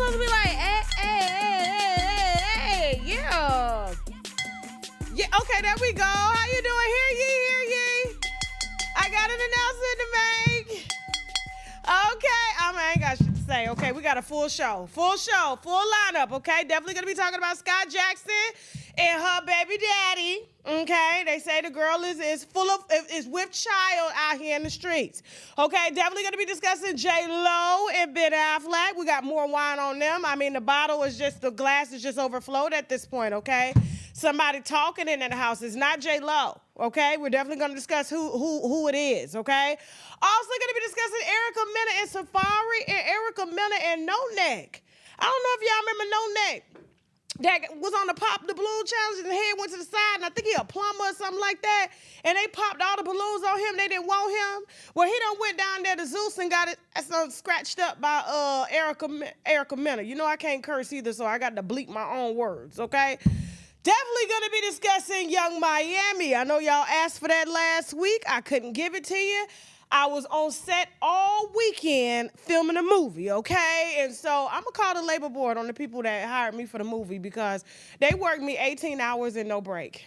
supposed to be like, hey, yeah. Yeah, okay, there we go. How you doing? Hear ye. I got an announcement to make. Okay, I ain't got shit to say. Okay, we got a full lineup, okay? Definitely gonna be talking about Scott Jackson and her baby daddy, okay? They say the girl is with child out here in the streets, okay? Definitely gonna be discussing Lo and Ben Affleck. We got more wine on them. I mean, the glass is just overflowed at this point, okay? Somebody talking in the house. It's not Lo, okay? We're definitely gonna discuss who it is, okay? Also gonna be discussing Mena and Safari and Mena and No Neck. I don't know if y'all remember No Neck. That was on the Pop the Balloon Challenge and the head went to the side, and I think he a plumber or something like that, and they popped all the balloons on him. They didn't want him. Well, he done went down there to Zeus and got it scratched up by Erica Mena. You know I can't curse either, so I got to bleep my own words, okay? Definitely going to be discussing Young Miami. I know y'all asked for that last week. I couldn't give it to you. I was on set all weekend filming a movie, okay? And so I'm going to call the labor board on the people that hired me for the movie because they worked me 18 hours and no break.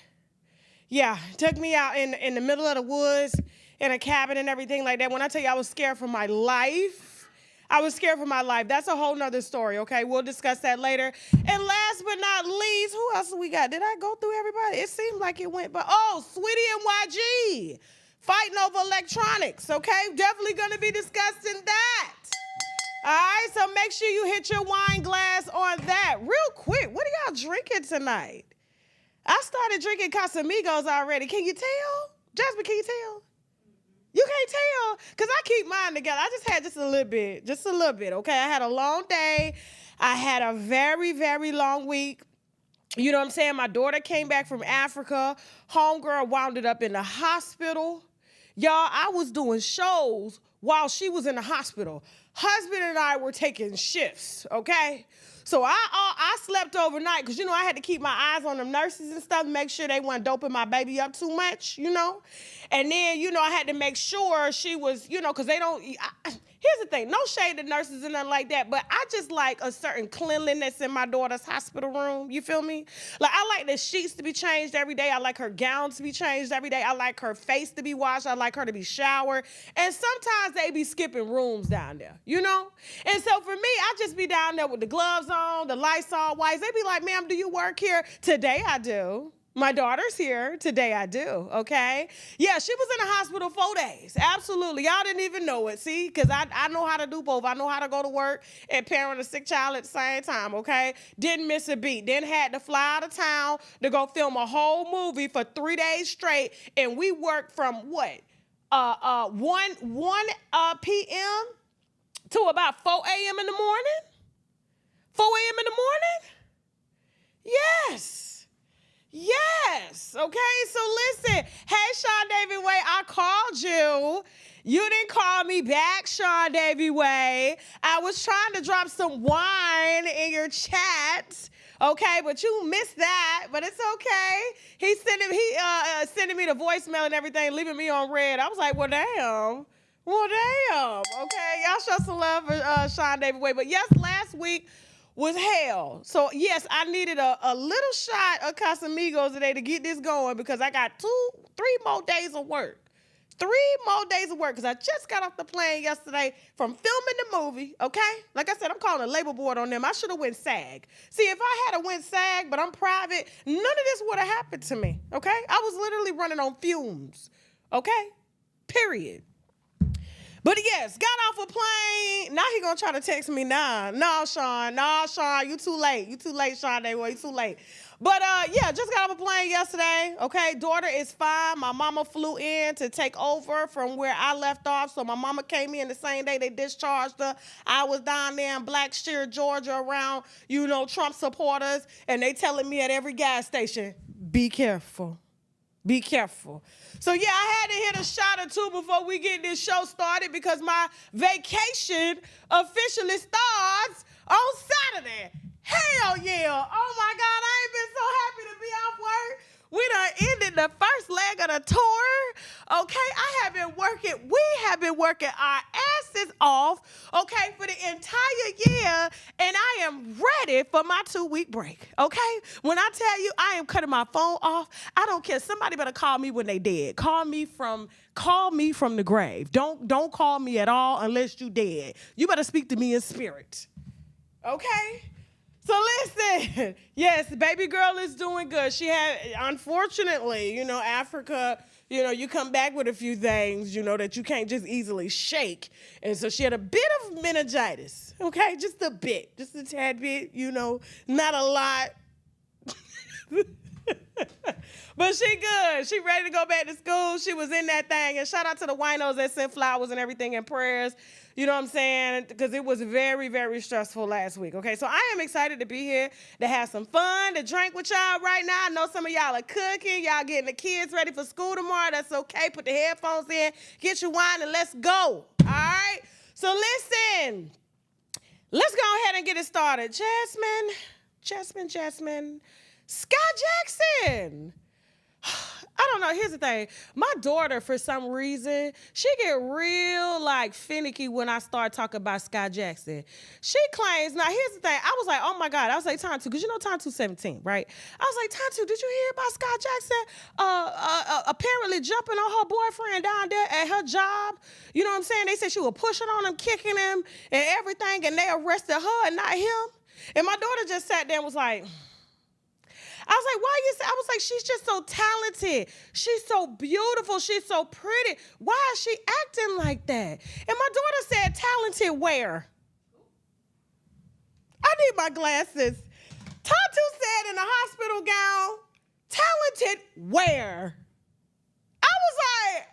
Yeah, took me out in the middle of the woods in a cabin and everything like that. When I tell you I was scared for my life, I was scared for my life. That's a whole nother story, okay? We'll discuss that later. And last but not least, who else we got? Did I go through everybody? It seemed like it went, but Saweetie and YG. Fighting over electronics, okay? Definitely gonna be discussing that. All right, so make sure you hit your wine glass on that. Real quick, what are y'all drinking tonight? I started drinking Casamigos already. Can you tell? Jasmine, can you tell? You can't tell, because I keep mine together. I just had just a little bit, okay? I had a long day. I had a very, very long week. You know what I'm saying? My daughter came back from Africa. Homegirl wound up in the hospital. Y'all, I was doing shows while she was in the hospital. Husband and I were taking shifts, okay? So I slept overnight because, you know, I had to keep my eyes on them nurses and stuff, make sure they weren't doping my baby up too much, you know? And then, you know, I had to make sure she was, you know, because they don't, here's the thing, no shade to nurses and nothing like that, but I just like a certain cleanliness in my daughter's hospital room, you feel me? Like, I like the sheets to be changed every day. I like her gowns to be changed every day. I like her face to be washed. I like her to be showered. And sometimes they be skipping rooms down there, you know? And so for me, I just be down there with the gloves on, the Lysol wipes. They be like, ma'am, do you work here? Today I do. My daughter's here. Today I do, okay? Yeah, she was in the hospital 4 days. Absolutely. Y'all didn't even know it, see? Because I know how to do both. I know how to go to work and parent a sick child at the same time, okay? Didn't miss a beat. Then had to fly out of town to go film a whole movie for 3 days straight. And we worked from what? 1 p.m. to about 4 a.m. in the morning? 4 a.m. in the morning? Yes, okay, so listen. Hey, Sean Davy Way, I called you. You didn't call me back, Sean Davy Way. I was trying to drop some wine in your chat, okay, but you missed that, but it's okay. He sending me the voicemail and everything, leaving me on red. I was like, well, damn. Okay, y'all show some love for Sean Davy Way. But yes, last week was hell. So yes, I needed a little shot of Casamigos today to get this going because I got 3 more days of work. 3 more days of work because I just got off the plane yesterday from filming the movie, okay? Like I said, I'm calling a labor board on them. I should have went SAG. See, if I had went SAG, but I'm private, none of this would have happened to me, okay? I was literally running on fumes, okay? Period. But yes, got off a plane. Now he gonna try to text me now. No, Sean, you too late. You too late, Sean. You too late. But yeah, just got off a plane yesterday. Okay, daughter is fine. My mama flew in to take over from where I left off. So my mama came in the same day they discharged her. I was down there in Blackshear, Georgia, around, you know, Trump supporters, and they telling me at every gas station, be careful. Be careful. So yeah, I had to hit a shot or two before we get this show started because my vacation officially starts on Saturday. Hell yeah. Oh my God, I ain't been so happy to be off work. We done ended the first leg of the tour. Okay, we have been working our asses classes off, okay, for the entire year, and I am ready for my 2-week break, okay? When I tell you I am cutting my phone off, I don't care. Somebody better call me when they dead. Call me from the grave. Don't call me at all unless you dead. You better speak to me in spirit, okay? So listen, yes, baby girl is doing good. She had, unfortunately, Africa, you come back with a few things, that you can't just easily shake. And so she had a bit of meningitis, okay? Just a bit, just a tad bit, not a lot. But she good. She ready to go back to school. She was in that thing. And shout out to the winos that sent flowers and everything and prayers. You know what I'm saying? Because it was very, very stressful last week. Okay, so I am excited to be here to have some fun, to drink with y'all right now. I know some of y'all are cooking. Y'all getting the kids ready for school tomorrow. That's okay. Put the headphones in. Get your wine and let's go. All right? So listen. Let's go ahead and get it started. Jasmine. Sky Jackson. I don't know. Here's the thing. My daughter, for some reason, she get real finicky when I start talking about Sky Jackson. She claims, now here's the thing. I was like, oh my God. I was like, Tantu, because Tantu's 17, right? I was like, Tantu, did you hear about Sky Jackson apparently jumping on her boyfriend down there at her job? You know what I'm saying? They said she was pushing on him, kicking him and everything, and they arrested her and not him. And my daughter just sat there and was like, I was like, why you say? I was like, she's just so talented. She's so beautiful. She's so pretty. Why is she acting like that? And my daughter said, talented where? I need my glasses. Tantu said in a hospital gown, talented where? I was like,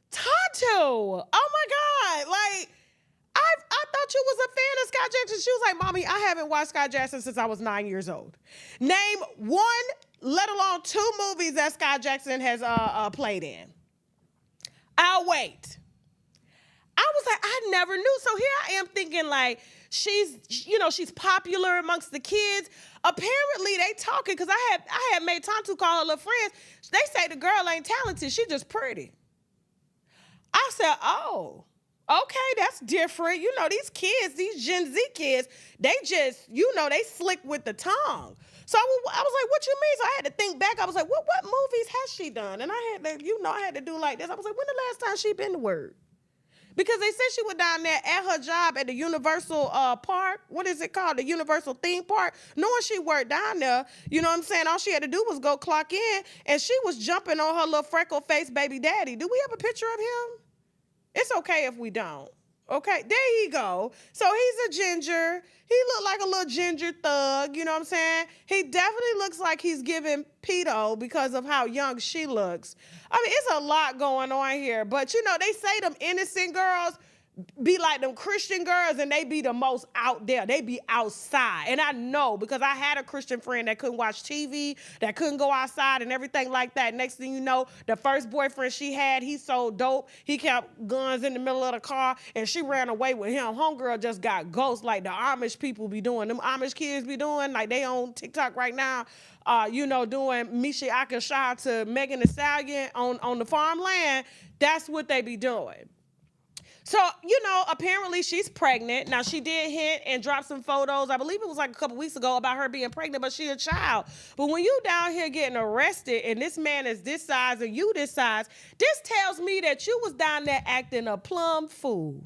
Tantu, oh my God. I thought you was a fan of Sky Jackson. She was like, Mommy, I haven't watched Sky Jackson since I was 9 years old. Name one, let alone 2 movies that Sky Jackson has played in. I'll wait. I was like, I never knew. So here I am thinking she's popular amongst the kids. Apparently they talking, because I had made Tantu call her little friends. They say the girl ain't talented. She just pretty. I said, oh. Okay, that's different. These kids, these Gen Z kids, they just, they slick with the tongue. So I was like, what you mean? So I had to think back. I was like, what movies has she done? And I had to, I had to do like this. I was like, when the last time she been to Word? Because they said she was down there at her job at the Universal Park. What is it called? The Universal Theme Park. Knowing she worked down there, you know what I'm saying? All she had to do was go clock in, and she was jumping on her little freckle-faced baby daddy. Do we have a picture of him? It's okay if we don't. Okay, there he go. So he's a ginger. He looked like a little ginger thug, you know what I'm saying? He definitely looks like he's giving pedo because of how young she looks. I mean, it's a lot going on here. But, they say them innocent girls be like them Christian girls, and they be the most out there. They be outside. And I know, because I had a Christian friend that couldn't watch TV, that couldn't go outside and everything like that. Next thing you know, the first boyfriend she had, he sold dope. He kept guns in the middle of the car, and she ran away with him. Homegirl just got ghost like the Amish people be doing. Them Amish kids be doing, like they on TikTok right now, doing Misha Akasha to Megan Thee Stallion on the farmland. That's what they be doing. So, apparently she's pregnant. Now, she did hint and drop some photos. I believe it was like a couple weeks ago about her being pregnant, but she a child. But when you down here getting arrested and this man is this size and you this size, this tells me that you was down there acting a plumb fool.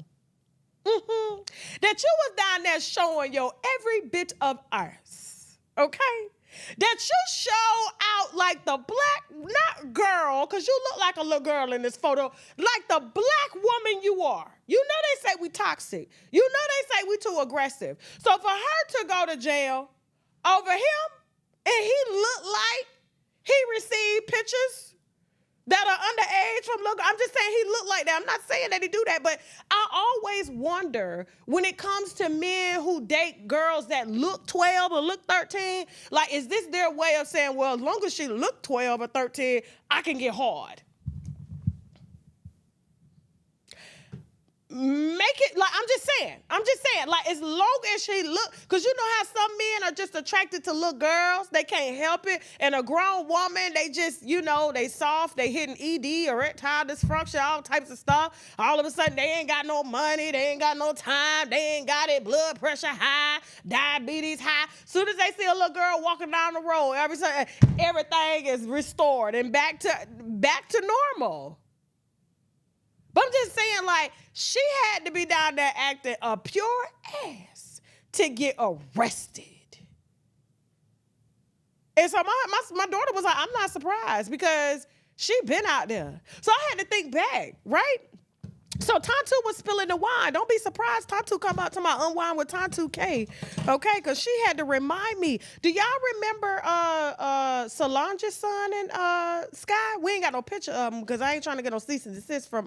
Mm-hmm. That you was down there showing your every bit of arse. Okay? That you show out like the black, not girl, because you look like a little girl in this photo, like the black woman you are. They say we toxic. They say we too aggressive. So for her to go to jail over him, and he looked like he received pictures that are underage from look. I'm just saying he looked like that. I'm not saying that he do that, but I always wonder when it comes to men who date girls that look 12 or look 13, is this their way of saying, well, as long as she look 12 or 13, I can get hard? make it like I'm just saying like as long as she look, because you know how some men are just attracted to little girls, they can't help it, and a grown woman, they just, you know, they soft, they hitting ED, erectile dysfunction, all types of stuff. All of a sudden they ain't got no money, they ain't got no time, they ain't got it, blood pressure high, diabetes high. Soon as they see a little girl walking down the road, everything is restored and back to normal. But I'm just saying, like, she had to be down there acting a pure ass to get arrested. And so my daughter was like, I'm not surprised because she been out there. So I had to think back, right? So Tantu was spilling the wine. Don't be surprised Tantu come out to my Unwind with Tantu K, okay? Because she had to remind me. Do y'all remember Solange's son and Sky? We ain't got no picture of them because I ain't trying to get no cease and desist from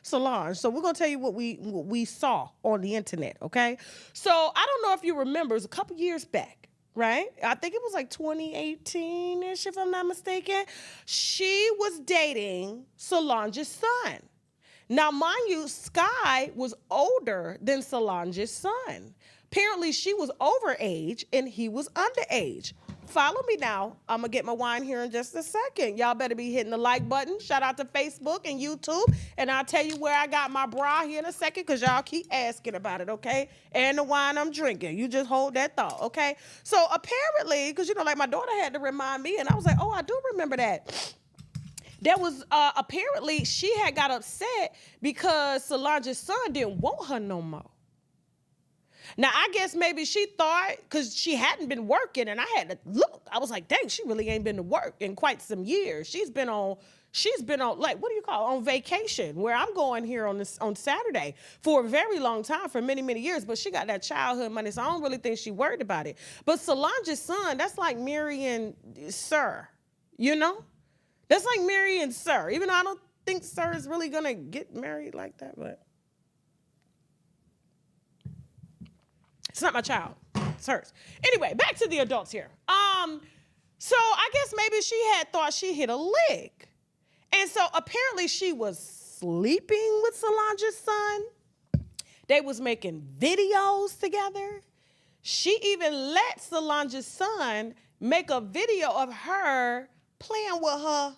Solange. So we're going to tell you what we saw on the internet, okay? So I don't know if you remember. It was a couple years back. Right? I think it was like 2018-ish, if I'm not mistaken. She was dating Solange's son. Now, mind you, Sky was older than Solange's son. Apparently, she was overage and he was underage. Follow me now. I'm going to get my wine here in just a second. Y'all better be hitting the like button. Shout out to Facebook and YouTube. And I'll tell you where I got my bra here in a second because y'all keep asking about it, okay? And the wine I'm drinking. You just hold that thought, okay? So apparently, because, you know, like my daughter had to remind me, and I was like, oh, I do remember that. There was, apparently, she had got upset because Solange's son didn't want her no more. Now, I guess maybe she thought, because she hadn't been working, and I had to look. I was like, dang, she really ain't been to work in quite some years. She's been on, like, what do you call it, on vacation, where I'm going here on Saturday for a very long time, for many, many years, but she got that childhood money, so I don't really think she worried about it. But Solange's son, that's like Mary and Sir, you know? That's like Mary and Sir, even though I don't think Sir is really going to get married like that, but it's not my child. It's hers. Anyway, back to the adults here. So I guess maybe she had thought she hit a lick. And so apparently she was sleeping with Solange's son. They was making videos together. She even let Solange's son make a video of her playing with her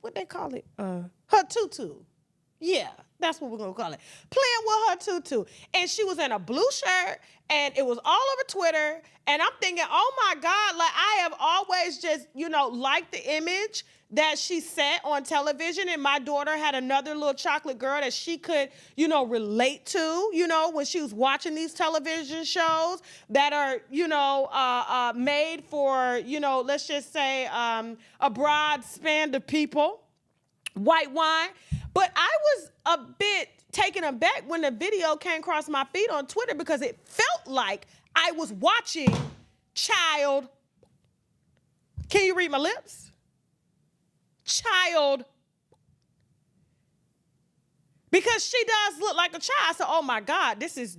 what they call it? Her tutu. Yeah, that's what we're gonna call it. Playing with her tutu. And she was in a blue shirt and it was all over Twitter. And I'm thinking, oh my God, like I have always just, you know, liked the image that she set on television. And my daughter had another little chocolate girl that she could, you know, relate to, you know, when she was watching these television shows that are, you know, made for, you know, let's just say a broad span of people, white wine. But I was a bit taken aback when the video came across my feed on Twitter because it felt like I was watching child. Can you read my lips? Child. Because she does look like a child. I said, oh my God, this is,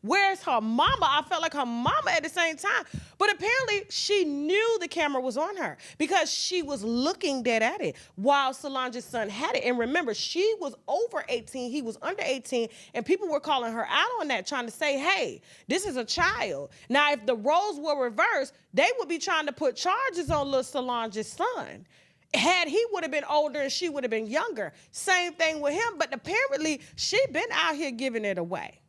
where's her mama? I felt like her mama at the same time. But apparently she knew the camera was on her because she was looking dead at it while Solange's son had it. And remember, she was over 18, he was under 18, and people were calling her out on that, trying to say, hey, this is a child. Now, if the roles were reversed, they would be trying to put charges on little Solange's son. Had he would have been older and she would have been younger. Same thing with him, but apparently she been out here giving it away.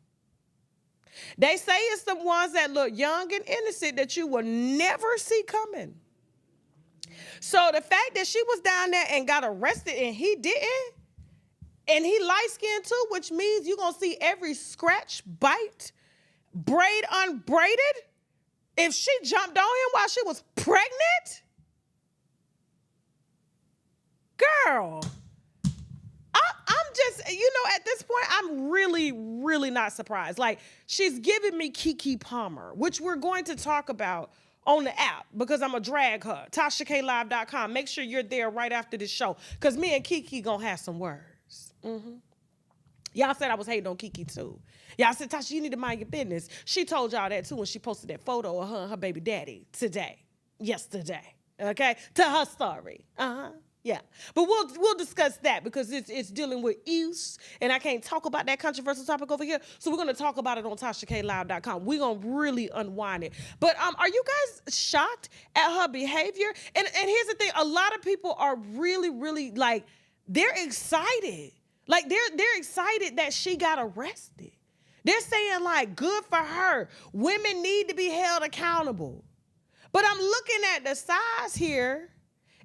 They say it's the ones that look young and innocent that you will never see coming. So the fact that she was down there and got arrested and he didn't, and he light-skinned too, which means you're going to see every scratch, bite, braid unbraided. If she jumped on him while she was pregnant, girl, I'm just, you know, at this point, I'm really, really not surprised. Like, she's giving me Keke Palmer, which we're going to talk about on the app because I'm going to drag her. TashaKLive.com. Make sure you're there right after this show because me and Keke going to have some words. Y'all said I was hating on Keke too. Y'all said, Tasha, you need to mind your business. She told y'all that too when she posted that photo of her and her baby daddy yesterday. okay, to her story. Yeah, but we'll discuss that because it's dealing with use, and I can't talk about that controversial topic over here. So we're gonna talk about it on TashaKLive.com. We're gonna really unwind it. But are you guys shocked at her behavior? And here's the thing: a lot of people are really like they're excited, like they're excited that she got arrested. They're saying like, good for her. Women need to be held accountable. But I'm looking at the size here.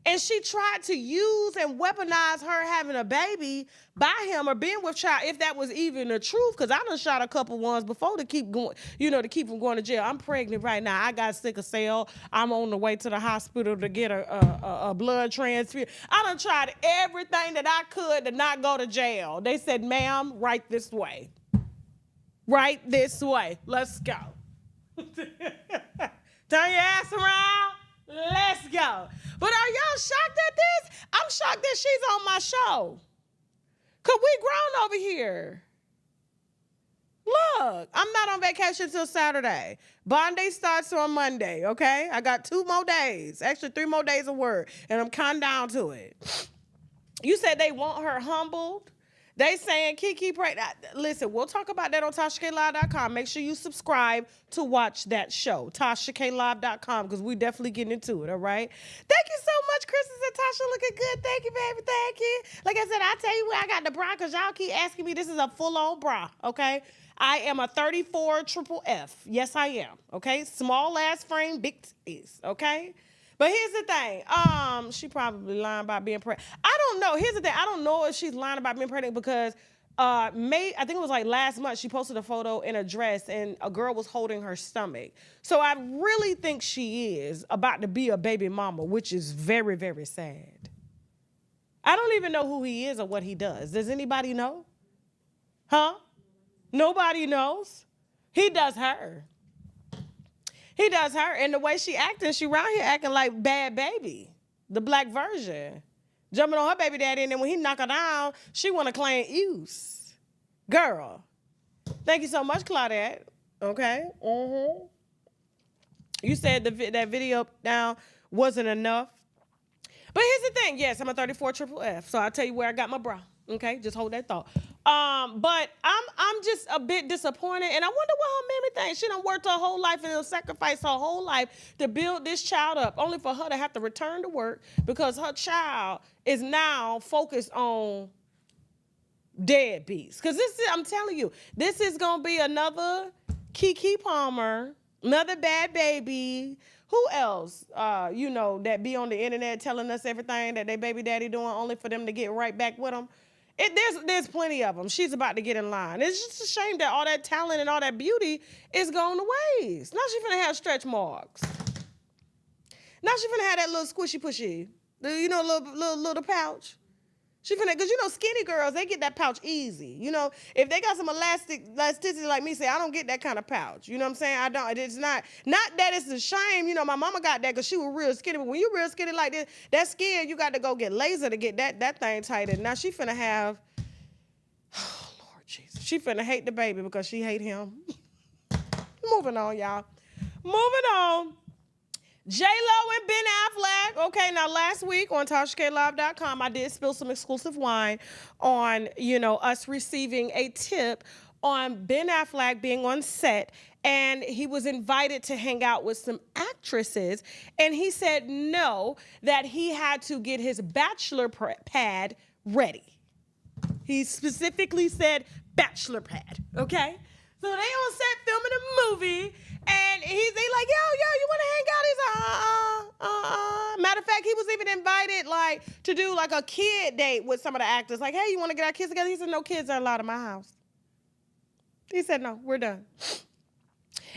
And she tried to use and weaponize her having a baby by him or being with child, if that was even the truth, because I done shot a couple ones before to keep going, to keep from going to jail. I'm pregnant right now. I got sickle cell. I'm on the way to the hospital to get a blood transfusion. I done tried everything that I could to not go to jail. They said, ma'am, right this way. Right this way. Let's go. Turn your ass around. Let's go. But are y'all shocked at this? I'm shocked that she's on my show. Cause we grown over here. Look, I'm not on vacation till Saturday. Bond day starts on Monday, okay? I got 2 more days, actually 3 more days of work, and I'm counting down to it. You said they want her humbled. They saying Kiki pray. Listen, we'll talk about that on TashaKLive.com. Make sure you subscribe to watch that show, TashaKLive.com, because we definitely getting into it, all right? Thank you so much, Chris and Tasha. Looking good. Thank you, baby. Thank you. Like I said, I'll tell you where I got the bra, because y'all keep asking me. This is a full-on bra, okay? I am a 34 triple F. Yes, I am, okay? Small ass frame, big titties, okay? But here's the thing. She probably lying about being pregnant. I don't know. Here's the thing. I don't know if she's lying about being pregnant because I think it was like last month, she posted a photo in a dress and a girl was holding her stomach. So I really think she is about to be a baby mama, which is very, very sad. I don't even know who he is or what he does. Does anybody know? Huh? Nobody knows. He does her. He does her, and the way she acting, she around here acting like Bad Baby, the black version. Jumping on her baby daddy, and then when he knock her down, she want to claim use. Girl, thank you so much, Claudette. Okay, You said that video down wasn't enough. But here's the thing, yes, I'm a 34 triple F, so I'll tell you where I got my bra. Okay, just hold that thought. But I'm just a bit disappointed, and I wonder what her mammy thinks. She done worked her whole life and sacrificed her whole life to build this child up, only for her to have to return to work because her child is now focused on deadbeats. Because I'm telling you, this is gonna be another Keke Palmer, another Bad Baby. Who else, that be on the internet telling us everything that they baby daddy doing only for them to get right back with them? There's plenty of them. She's about to get in line. It's just a shame that all that talent and all that beauty is going to waste. Now she's finna have stretch marks. Now she's finna have that little squishy pushy, little pouch. She finna, because skinny girls, they get that pouch easy. If they got some elasticity like me, say, I don't get that kind of pouch. You know what I'm saying? I don't. It's not that it's a shame. My mama got that because she was real skinny. But when you real skinny like this, that skin, you got to go get laser to get that thing tighter. Now she finna have, oh, Lord Jesus. She finna hate the baby because she hate him. Moving on, y'all. Moving on. J-Lo and Ben Affleck. Okay, now last week on TashaKLive.com, I did spill some exclusive wine on, us receiving a tip on Ben Affleck being on set, and he was invited to hang out with some actresses, and he said no, that he had to get his bachelor pad ready. He specifically said bachelor pad, okay? So they on set filming a movie, and they like, yo, you want to hang out? He's like, Matter of fact, he was even invited, to do, a kid date with some of the actors. Like, hey, you want to get our kids together? He said, no kids are allowed in my house. He said, no, we're done.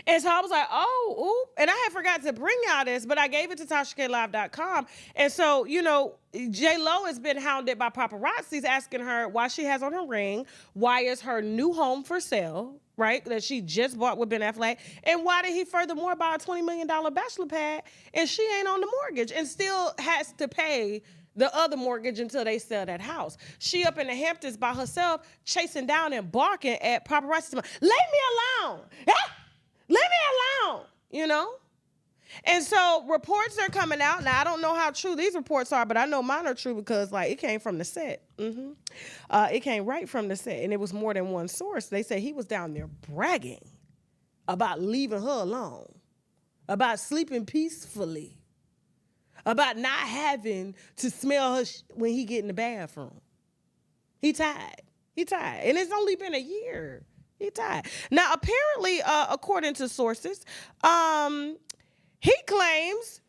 And so I was like, oh, and I had forgot to bring y'all this, but I gave it to TashaKLive.com. And so, J-Lo has been hounded by paparazzis asking her why she has on her ring, why is her new home for sale, right, that she just bought with Ben Affleck, and why did he furthermore buy a $20 million bachelor pad and she ain't on the mortgage and still has to pay the other mortgage until they sell that house. She up in the Hamptons by herself, chasing down and barking at paparazzi. Leave me alone. Ah! Leave me alone, And so reports are coming out. Now, I don't know how true these reports are, but I know mine are true because, like, it came from the set. It came right from the set, and it was more than one source. They said he was down there bragging about leaving her alone, about sleeping peacefully, about not having to smell her when he get in the bathroom. He tired. And it's only been a year. He tired. Now, apparently, according to sources, he claims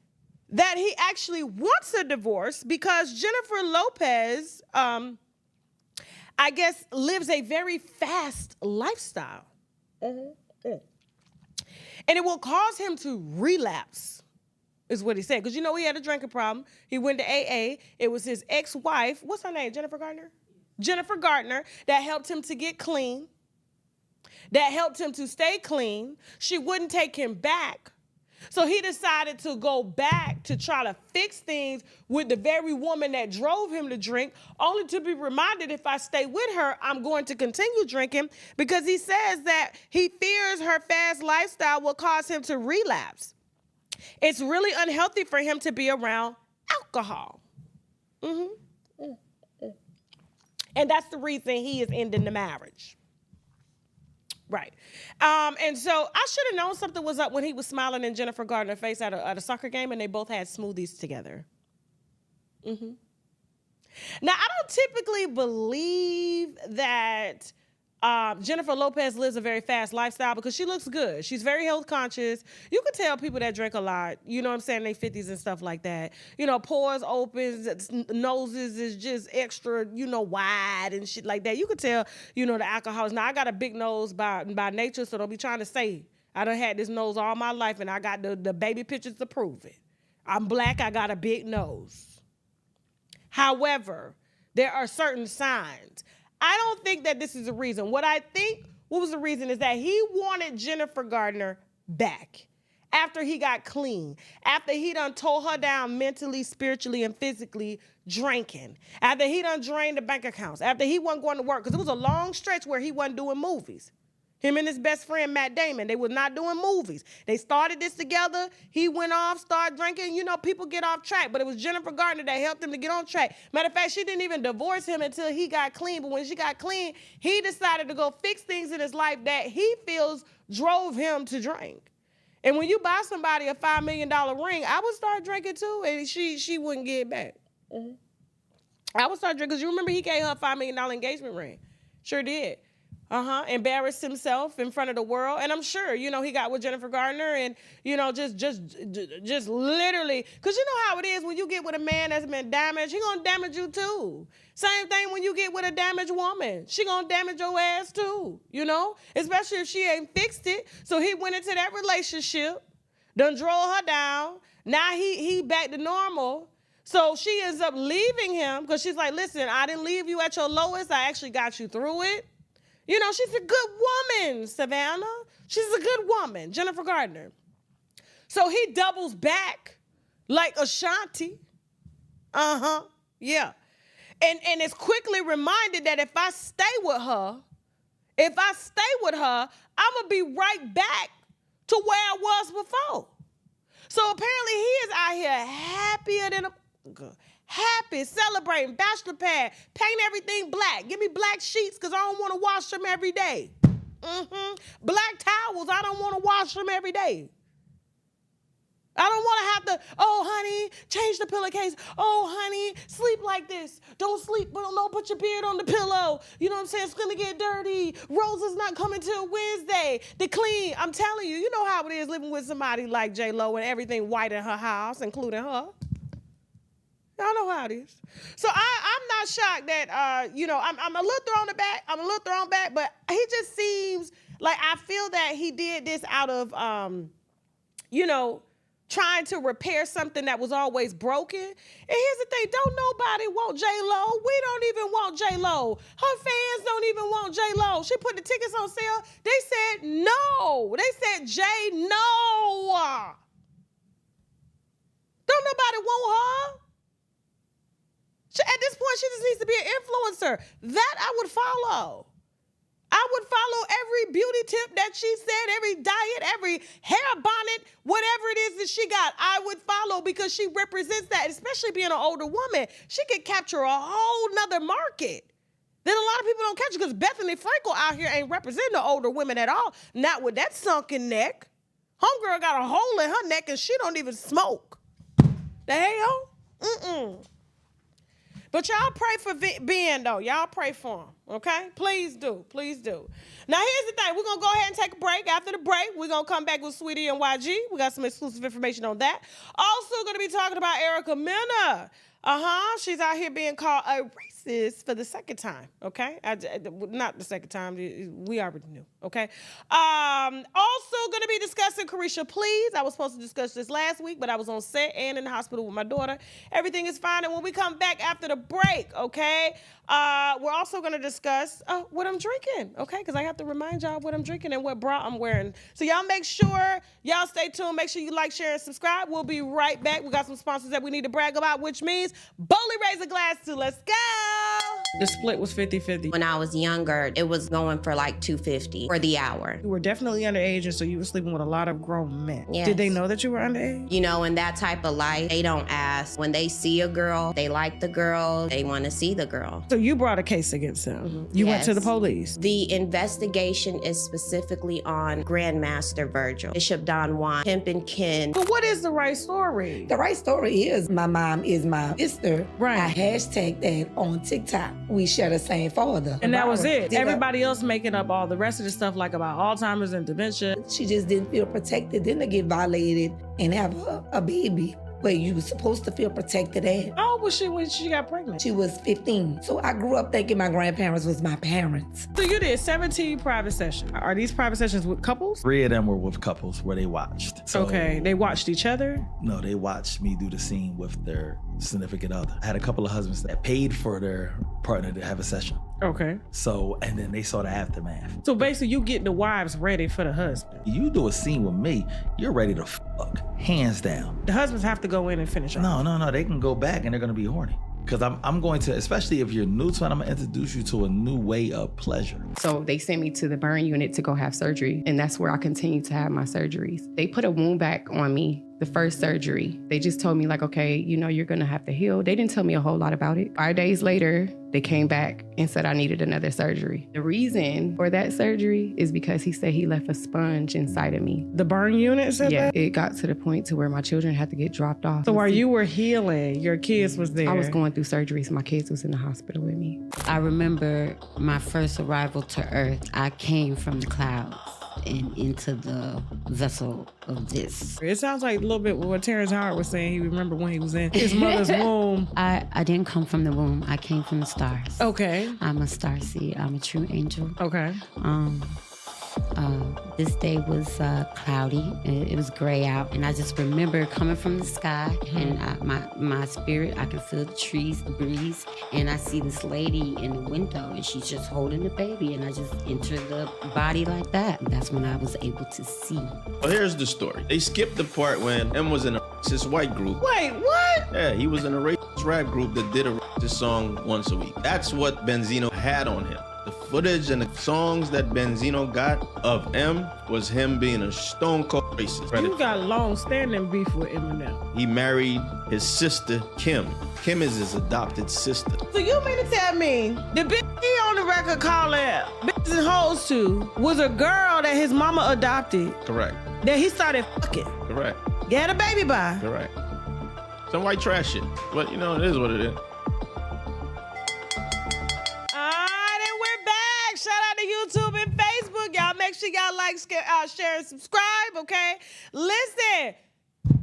that he actually wants a divorce because Jennifer Lopez, I guess, lives a very fast lifestyle. And it will cause him to relapse, is what he said. Because, you know, he had a drinking problem. He went to AA. It was his ex-wife. What's her name? Jennifer Gardner? Jennifer Gardner, that helped him to get clean, that helped him to stay clean. She wouldn't take him back. So he decided to go back to try to fix things with the very woman that drove him to drink, only to be reminded, if I stay with her, I'm going to continue drinking, because he says that he fears her fast lifestyle will cause him to relapse. It's really unhealthy for him to be around alcohol. And that's the reason he is ending the marriage. Right. And so I should have known something was up when he was smiling in Jennifer Gardner's face at a soccer game, and they both had smoothies together. Now, I don't typically believe that Jennifer Lopez lives a very fast lifestyle because she looks good. She's very health conscious. You can tell people that drink a lot, you know what I'm saying, in their 50s and stuff like that. You know, pores open, noses is just extra, you know, wide and shit like that. You can tell, you know, the alcohol. Now, I got a big nose by nature, so don't be trying to say I done had this nose all my life and I got the baby pictures to prove it. I'm black, I got a big nose. However, there are certain signs. I don't think that this is the reason. What was the reason is that he wanted Jennifer Gardner back after he got clean, after he done tore her down mentally, spiritually, and physically drinking, after he done drained the bank accounts, after he wasn't going to work, because it was a long stretch where he wasn't doing movies. Him and his best friend, Matt Damon, they was not doing movies. They started this together. He went off, started drinking. You know, people get off track, but it was Jennifer Gardner that helped him to get on track. Matter of fact, she didn't even divorce him until he got clean. But when she got clean, he decided to go fix things in his life that he feels drove him to drink. And when you buy somebody a $5 million ring, I would start drinking too, and she wouldn't get it back. I would start drinking, because you remember he gave her a $5 million engagement ring. Sure did. Embarrassed himself in front of the world. And I'm sure, you know, he got with Jennifer Gardner and, you know, just literally, because you know how it is when you get with a man that's been damaged, he gonna damage you too. Same thing when you get with a damaged woman. She gonna damage your ass too, you know, especially if she ain't fixed it. So he went into that relationship, done drove her down. Now he back to normal. So she ends up leaving him because she's like, listen, I didn't leave you at your lowest. I actually got you through it. You know, she's a good woman, Savannah. She's a good woman, Jennifer Gardner. So he doubles back like Ashanti. Yeah. And is quickly reminded that if I stay with her, I'm going to be right back to where I was before. So apparently he is out here happier than happy, celebrating, bachelor pad, paint everything black. Give me black sheets because I don't want to wash them every day. Black towels, I don't want to wash them every day. I don't want to have to, oh, honey, change the pillowcase. Oh, honey, sleep like this. Don't sleep, but don't put your beard on the pillow. You know what I'm saying? It's going to get dirty. Rose is not coming till Wednesday. The clean. I'm telling you, you know how it is living with somebody like J-Lo and everything white in her house, including her. Y'all know how it is. So I'm not shocked that, you know, I'm a little thrown back, but he just seems like, I feel that he did this out of, you know, trying to repair something that was always broken. And here's the thing, don't nobody want J-Lo. We don't even want J-Lo. Her fans don't even want J-Lo. She put the tickets on sale. They said no. They said, Jay, no. Don't nobody want her. At this point, she just needs to be an influencer. That I would follow. I would follow every beauty tip that she said, every diet, every hair bonnet, whatever it is that she got, I would follow because she represents that, especially being an older woman. She could capture a whole nother market that a lot of people don't catch because Bethany Frankel out here ain't representing the older women at all. Not with that sunken neck. Homegirl got a hole in her neck and she don't even smoke. The hell? But y'all pray for Ben, though. Y'all pray for him, okay? Please do. Please do. Now, here's the thing. We're going to go ahead and take a break. After the break, we're going to come back with Saweetie and YG. We got some exclusive information on that. Also going to be talking about Erica Mena. She's out here being called a racist for the second time, okay? Not the second time. We already knew, okay? Also going to be discussing Carisha Please. I was supposed to discuss this last week, but I was on set and in the hospital with my daughter. Everything is fine. And when we come back after the break, okay, we're also going to discuss what I'm drinking, okay? Because I have to remind y'all what I'm drinking and what bra I'm wearing. So y'all make sure, y'all stay tuned. Make sure you like, share, and subscribe. We'll be right back. We got some sponsors that we need to brag about, which means boldly raise a glass to. Let's go. The split was 50-50. When I was younger, it was going for like $2.50 for the hour. You were definitely underage, and so you were sleeping with a lot of grown men. Yes. Did they know that you were underage? You know, in that type of life, they don't ask. When they see a girl, they like the girl, they want to see the girl. So you brought a case against them. Mm-hmm. You went to the police. The investigation is specifically on Grandmaster Virgil, Bishop Don Juan, Pimp and Ken. But what is the right story? The right story is my mom is my sister. Right. I hashtagged that on TikTok. We share the same father. And that was it. Everybody else making up all the rest of the stuff like about Alzheimer's and dementia. She just didn't feel protected, then to get violated and have a baby where you were supposed to feel protected at. How old was she when she got pregnant? She was 15. So I grew up thinking my grandparents was my parents. So you did 17 private sessions. Are these private sessions with couples? 3 of them were with couples where they watched. So, okay, they watched each other? No, they watched me do the scene with their significant other. I had a couple of husbands that paid for their partner to have a session. Okay. So, and then they saw the aftermath. So basically you get the wives ready for the husband. You do a scene with me, you're ready to fuck, hands down. The husbands have to go in and finish off. No, they can go back and they're gonna be horny. Because I'm going to, especially if you're new to it, I'm gonna introduce you to a new way of pleasure. So they sent me to the burn unit to go have surgery, and that's where I continue to have my surgeries. They put a wound back on me, the first surgery. They just told me like, okay, you know, you're gonna have to heal. They didn't tell me a whole lot about it. 5 days later, they came back and said I needed another surgery. The reason for that surgery is because he said he left a sponge inside of me. The burn unit said that? It got to the point to where my children had to get dropped off. So while you were healing, your kids was there? I was going through surgeries. My kids was in the hospital with me. I remember my first arrival to Earth. I came from the clouds and into the vessel of this. It sounds like a little bit what Terrence Howard was saying. He remembered when he was in his mother's womb. I didn't come from the womb. I came from the stars. Okay. I'm a starseed. I'm a true angel. Okay. This day was cloudy. It was gray out, and I just remember coming from the sky, and my spirit, I can feel the trees, the breeze, and I see this lady in the window, and she's just holding the baby, and I just enter the body like that. And that's when I was able to see. Well, here's the story. They skipped the part when M was in a racist white group. Wait, what? Yeah, he was in a racist rap group that did a racist song once a week. That's what Benzino had on him. The footage and the songs that Benzino got of M was him being a stone cold racist. You got long-standing beef with Eminem. He married his sister, Kim. Kim is his adopted sister. So you mean to tell me the bitch he on the record calling bitches and hoes to was a girl that his mama adopted? Correct. That he started fucking? Correct. Get a baby by? Correct. Some white trash shit. But you know, it is what it is. YouTube and Facebook. Y'all make sure y'all like, share, and subscribe, okay? Listen,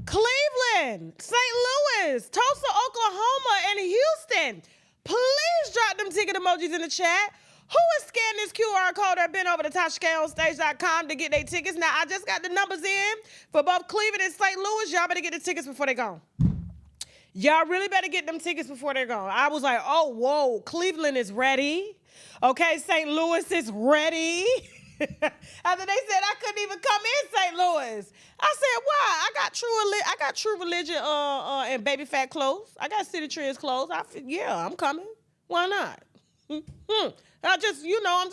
Cleveland, St. Louis, Tulsa, Oklahoma, and Houston, please drop them ticket emojis in the chat. Who has scanned this QR code or been over to TashaKOnStage.com to get their tickets? Now, I just got the numbers in for both Cleveland and St. Louis. Y'all better get the tickets before they go. Y'all really better get them tickets before they're gone. I was like, oh, whoa, Cleveland is ready. Okay, St. Louis is ready. After they said I couldn't even come in St. Louis. I said, why? I got True Religion and Baby Fat clothes. I got City Trends clothes. Yeah, I'm coming. Why not? I'm just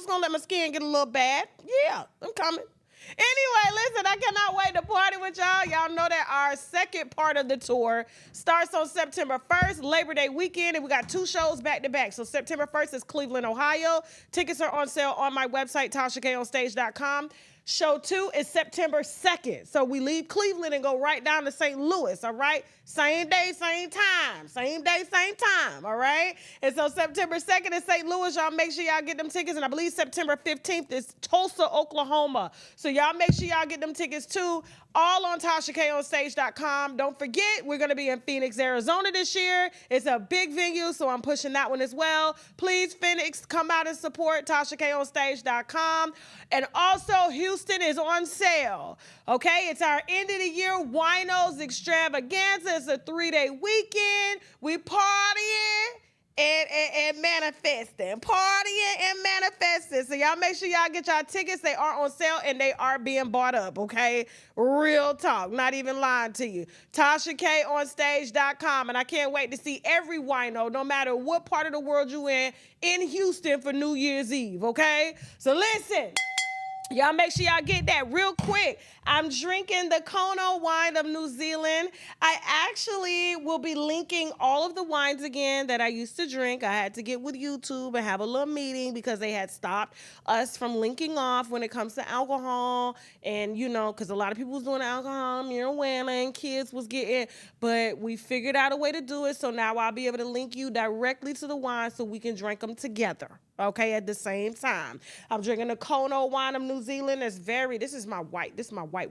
gonna let my skin get a little bad. Yeah, I'm coming. Anyway, listen, I cannot wait to party with y'all. Y'all know that our second part of the tour starts on September 1st, Labor Day weekend, and we got 2 shows back to back. So September 1st is Cleveland, Ohio. Tickets are on sale on my website, TashaKOnStage.com. Show 2 is September 2nd. So we leave Cleveland and go right down to St. Louis, all right? Same day, same time. Same day, same time, all right? And so September 2nd is St. Louis. Y'all make sure y'all get them tickets. And I believe September 15th is Tulsa, Oklahoma. So y'all make sure y'all get them tickets too. All on TashaKOnStage.com. Don't forget, we're going to be in Phoenix, Arizona this year. It's a big venue, so I'm pushing that one as well. Please, Phoenix, come out and support TashaKOnStage.com. And also, Houston is on sale. Okay, it's our end of the year Winos Extravaganza. It's a 3-day weekend. We partying and manifesting. Partying and manifesting. So y'all make sure y'all get y'all tickets. They are on sale and they are being bought up, okay? Real talk. Not even lying to you. TashaKOnStage.com. And I can't wait to see every wino, no matter what part of the world you in Houston for New Year's Eve, okay? So listen. Y'all make sure y'all get that real quick. I'm drinking the Kono wine of New Zealand. I actually will be linking all of the wines again that I used to drink. I had to get with YouTube and have a little meeting because they had stopped us from linking off when it comes to alcohol. And, because a lot of people was doing alcohol, marijuana, and kids was getting, but we figured out a way to do it. So now I'll be able to link you directly to the wine so we can drink them together. Okay, at the same time. I'm drinking the Kono wine of New Zealand. This is my white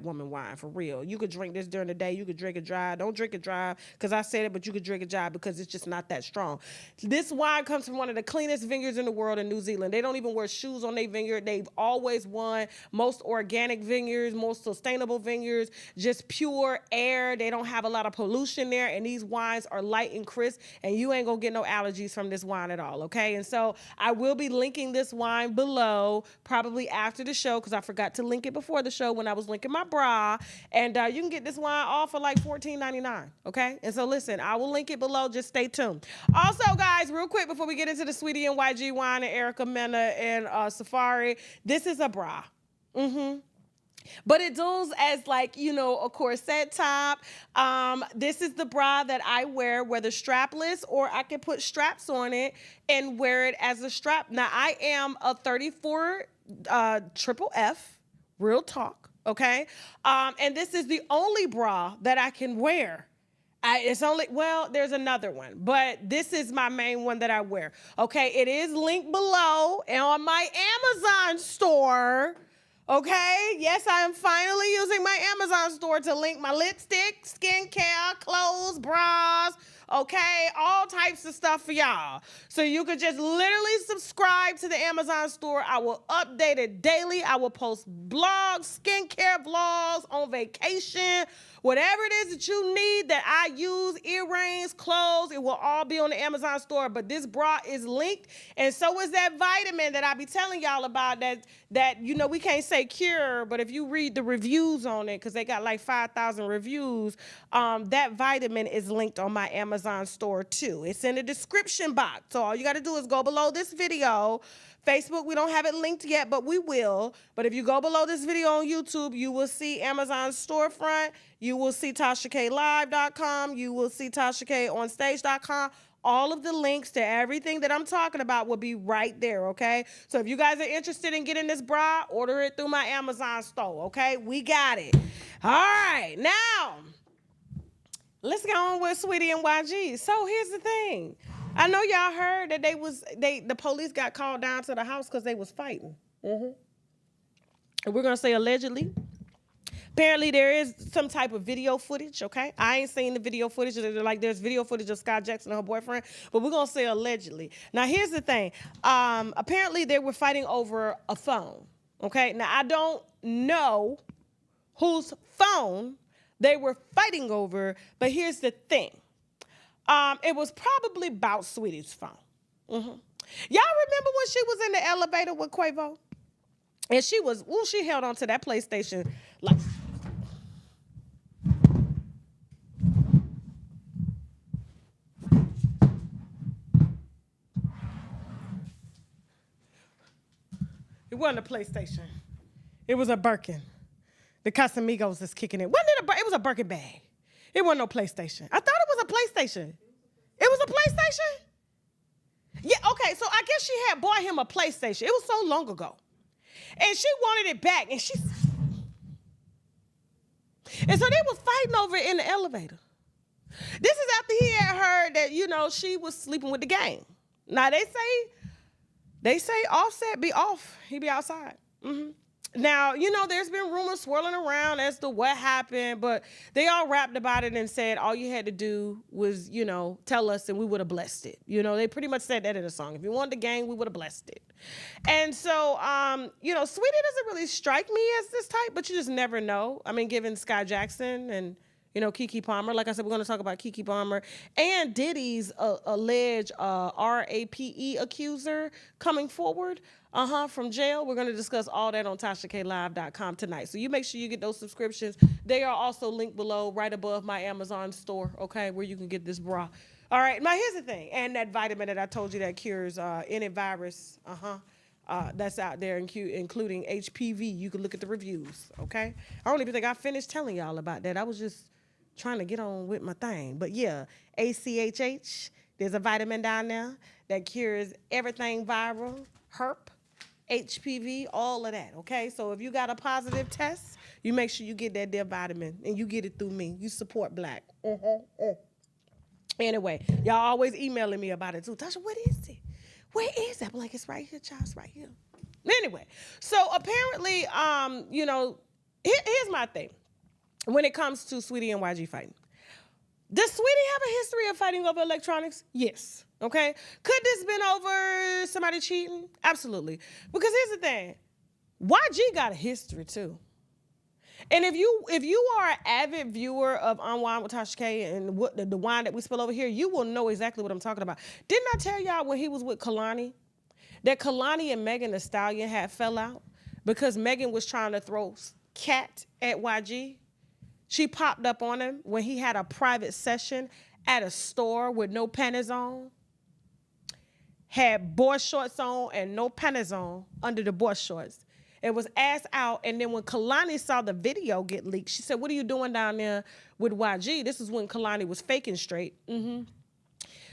woman wine for real. You could drink this during the day. You could drink it dry. Don't drink it dry because I said it, but you could drink it dry because it's just not that strong. This wine comes from one of the cleanest vineyards in the world in New Zealand. They don't even wear shoes on their vineyard. They've always won most organic vineyards, most sustainable vineyards, just pure air. They don't have a lot of pollution there, and these wines are light and crisp, and you ain't gonna get no allergies from this wine at all, okay? And so I will be linking this wine below, probably after the show, because I forgot to link it before the show when I was linking my bra. And you can get this wine all for like $14.99, okay? And so listen, I will link it below. Just stay tuned. Also, guys, real quick before we get into the Saweetie and YG wine and Erica, Mena and Safari, this is a bra. But it does as a corset top. This is the bra that I wear, whether strapless or I can put straps on it and wear it as a strap. Now, I am a 34 triple F, real talk, okay? And this is the only bra that I can wear. There's another one, but this is my main one that I wear, okay? It is linked below and on my Amazon store. Okay, yes, I am finally using my Amazon store to link my lipstick, skincare, clothes, bras, okay, all types of stuff for y'all. So you could just literally subscribe to the Amazon store. I will update it daily. I will post blogs, skincare vlogs, on vacation, whatever it is that you need that I use, earrings, clothes, it will all be on the Amazon store. But this bra is linked, and so is that vitamin that I be telling y'all about that we can't say cure, but if you read the reviews on it, because they got like 5,000 reviews, that vitamin is linked on my Amazon store too. It's in the description box. So all you got to do is go below this video. Facebook, we don't have it linked yet, but we will. But if you go below this video on YouTube, you will see Amazon's storefront. You will see TashaKLive.com. You will see TashaKOnStage.com. All of the links to everything that I'm talking about will be right there, okay? So if you guys are interested in getting this bra, order it through my Amazon store, okay? We got it. All right, now, let's go on with Saweetie and YG. So here's the thing. I know y'all heard that the police got called down to the house because they was fighting. And we're going to say allegedly. Apparently there is some type of video footage, okay? I ain't seen the video footage. There's video footage of Sky Jackson and her boyfriend, but we're going to say allegedly. Now, here's the thing. Apparently they were fighting over a phone, okay? Now, I don't know whose phone they were fighting over, but here's the thing. It was probably about Saweetie's phone. Y'all remember when she was in the elevator with Quavo? And she held on to that PlayStation like... It wasn't a PlayStation. It was a Birkin. The Casamigos is kicking it. Wasn't it? It was a Birkin bag. It wasn't no PlayStation. I thought it was a PlayStation. It was a PlayStation? Yeah, okay, so I guess she had bought him a PlayStation. It was so long ago. And she wanted it back, and so they was fighting over it in the elevator. This is after he had heard that, she was sleeping with the gang. Now, they say Offset be off. He be outside. Mm-hmm. Now, there's been rumors swirling around as to what happened, but they all rapped about it and said all you had to do was, tell us and we would have blessed it. They pretty much said that in the song. If you wanted the gang, we would have blessed it. And so, Saweetie doesn't really strike me as this type, but you just never know. I mean, given Sky Jackson and, Keke Palmer. Like I said, we're going to talk about Keke Palmer and Diddy's alleged RAPE accuser coming forward from jail. We're going to discuss all that on TashaKLive.com tonight. So you make sure you get those subscriptions. They are also linked below, right above my Amazon store, okay, where you can get this bra. All right, now here's the thing. And that vitamin that I told you that cures any virus, that's out there, including HPV. You can look at the reviews, okay? I don't even think I finished telling y'all about that. I was just trying to get on with my thing. But yeah, ACHH, there's a vitamin down there that cures everything viral, herp, HPV, all of that, okay? So if you got a positive test, you make sure you get that there vitamin, and you get it through me. You support Black. Anyway, y'all always emailing me about it too. Tasha, what is it? Where is that? I'm like, it's right here, child. It's right here. Anyway, so apparently, here's my thing. When it comes to Saweetie and YG fighting, does Saweetie have a history of fighting over electronics? Yes. Okay. Could this been over somebody cheating? Absolutely. Because here's the thing, YG got a history too. And if you are an avid viewer of Unwind with Tasha K and what the wine that we spill over here, you will know exactly what I'm talking about. Didn't I tell y'all when he was with Kalani that Kalani and Megan Thee Stallion had fell out because Megan was trying to throw cat at YG? She popped up on him when he had a private session at a store with no panties on, had boy shorts on and no panties on under the boy shorts. It was ass out, and then when Kalani saw the video get leaked, she said, "What are you doing down there with YG?" This is when Kalani was faking straight.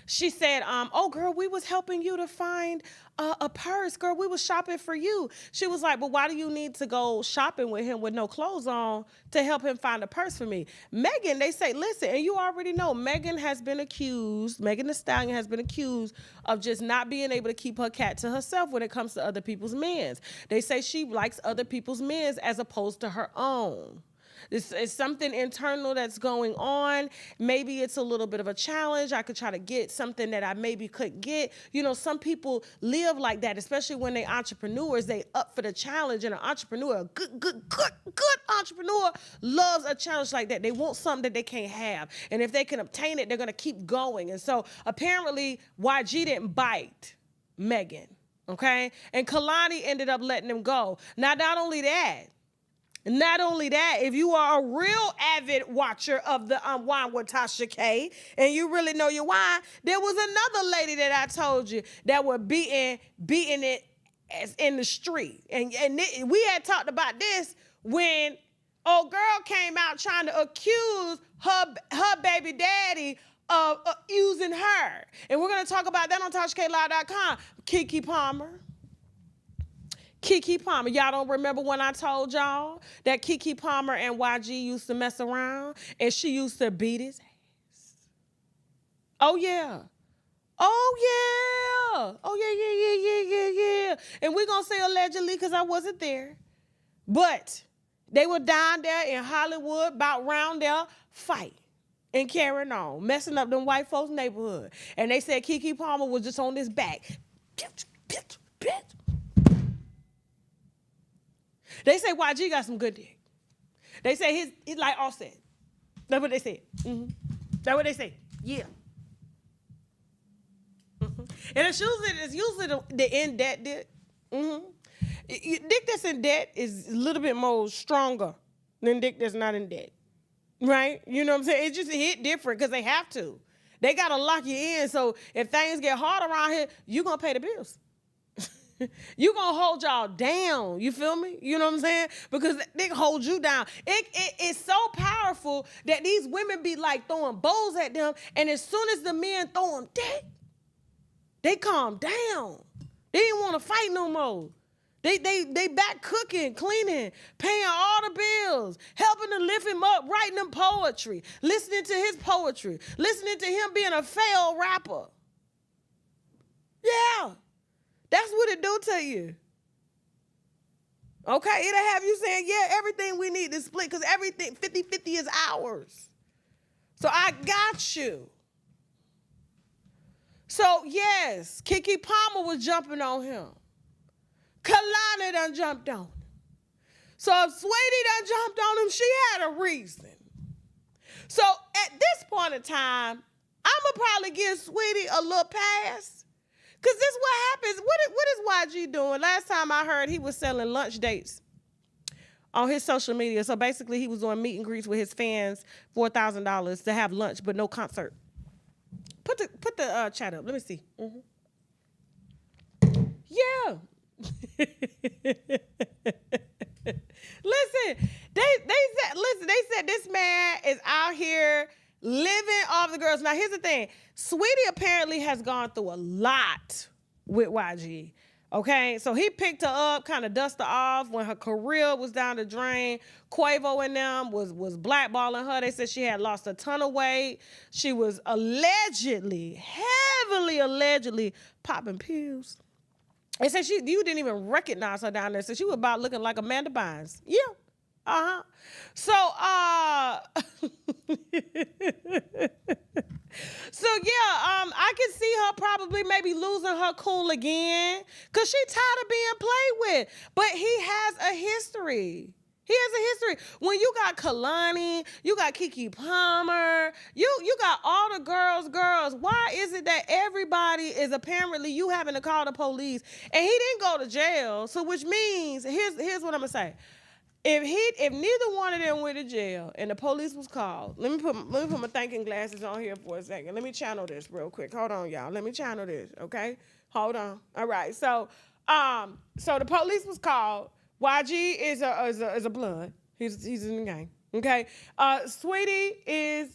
She said, "Oh, girl, we was helping you to find a purse. Girl, we was shopping for you." She was like, "But why do you need to go shopping with him with no clothes on to help him find a purse for me?" Megan, they say, listen, and you already know, Megan Thee Stallion has been accused of just not being able to keep her cat to herself when it comes to other people's men's. They say she likes other people's men's as opposed to her own. It's something internal that's going on. Maybe it's a little bit of a challenge. I could try to get something that I maybe couldn't get. Some people live like that, especially when they entrepreneurs. They up for the challenge, and an entrepreneur, a good entrepreneur, loves a challenge like that. They want something that they can't have, and if they can obtain it, they're gonna keep going. And so apparently, YG didn't bite Megan, okay? And Kalani ended up letting him go. Now, not only that, if you are a real avid watcher of the Wine with Tasha K, and you really know your wine, there was another lady that I told you that were beating it as in the street. And we had talked about this when old girl came out trying to accuse her baby daddy of using her. And we're going to talk about that on TashaKLive.com. Keke Palmer. Y'all don't remember when I told y'all that Keke Palmer and YG used to mess around and she used to beat his ass? Oh, yeah. And we're going to say allegedly because I wasn't there. But they were down there in Hollywood, about round there, fight and carrying on, messing up them white folks' neighborhood. And they said Keke Palmer was just on his back. They say YG got some good dick. They say he's like Offset. That's what they said. That's what they say. Yeah. And it's usually the in debt dick. Dick that's in debt is a little bit more stronger than dick that's not in debt. Right? You know what I'm saying? It just hit different because they have to. They got to lock you in. So if things get hard around here, you're going to pay the bills. You gonna hold y'all down. You feel me? You know what I'm saying? Because they hold you down. It's so powerful that these women be like throwing bows at them, and as soon as the men throw them, they calm down. They didn't want to fight no more. They back cooking, cleaning, paying all the bills, helping to lift him up, writing him poetry, listening to his poetry, listening to him being a failed rapper. Yeah, that's what it do to you. Okay, it'll have you saying, yeah, everything we need to split because everything 50-50 is ours. So I got you. So yes, Keke Palmer was jumping on him. Kalani done jumped on him. So if Saweetie done jumped on him, she had a reason. So at this point in time, I'ma probably give Saweetie a little pass. Cause this is what happens. What is YG doing? Last time I heard he was selling lunch dates on his social media. So basically he was doing meet and greets with his fans, $4,000 to have lunch, but no concert. Put the chat up. Let me see. Mm-hmm. Yeah. Listen, they said this man is out here living off the girls. Now here's the thing. Saweetie apparently has gone through a lot with YG. Okay, so he picked her up, kind of dusted her off when her career was down the drain. Quavo and them was blackballing her. They said she had lost a ton of weight. She was heavily allegedly popping pills. They said you didn't even recognize her down there. So she was about looking like Amanda Bynes. Yeah. Uh-huh. So, I can see her probably maybe losing her cool again because she tired of being played with. But he has a history. He has a history. When you got Kalani, you got Keke Palmer, you got all the girls. Why is it that everybody is apparently you having to call the police? And he didn't go to jail. So which means, here's what I'm gonna say. If neither one of them went to jail and the police was called, let me put my thinking glasses on here for a second. Let me channel this real quick. Hold on, y'all. Let me channel this, okay? Hold on. All right. So the police was called. YG is a blood. He's in the gang. Okay. Saweetie is,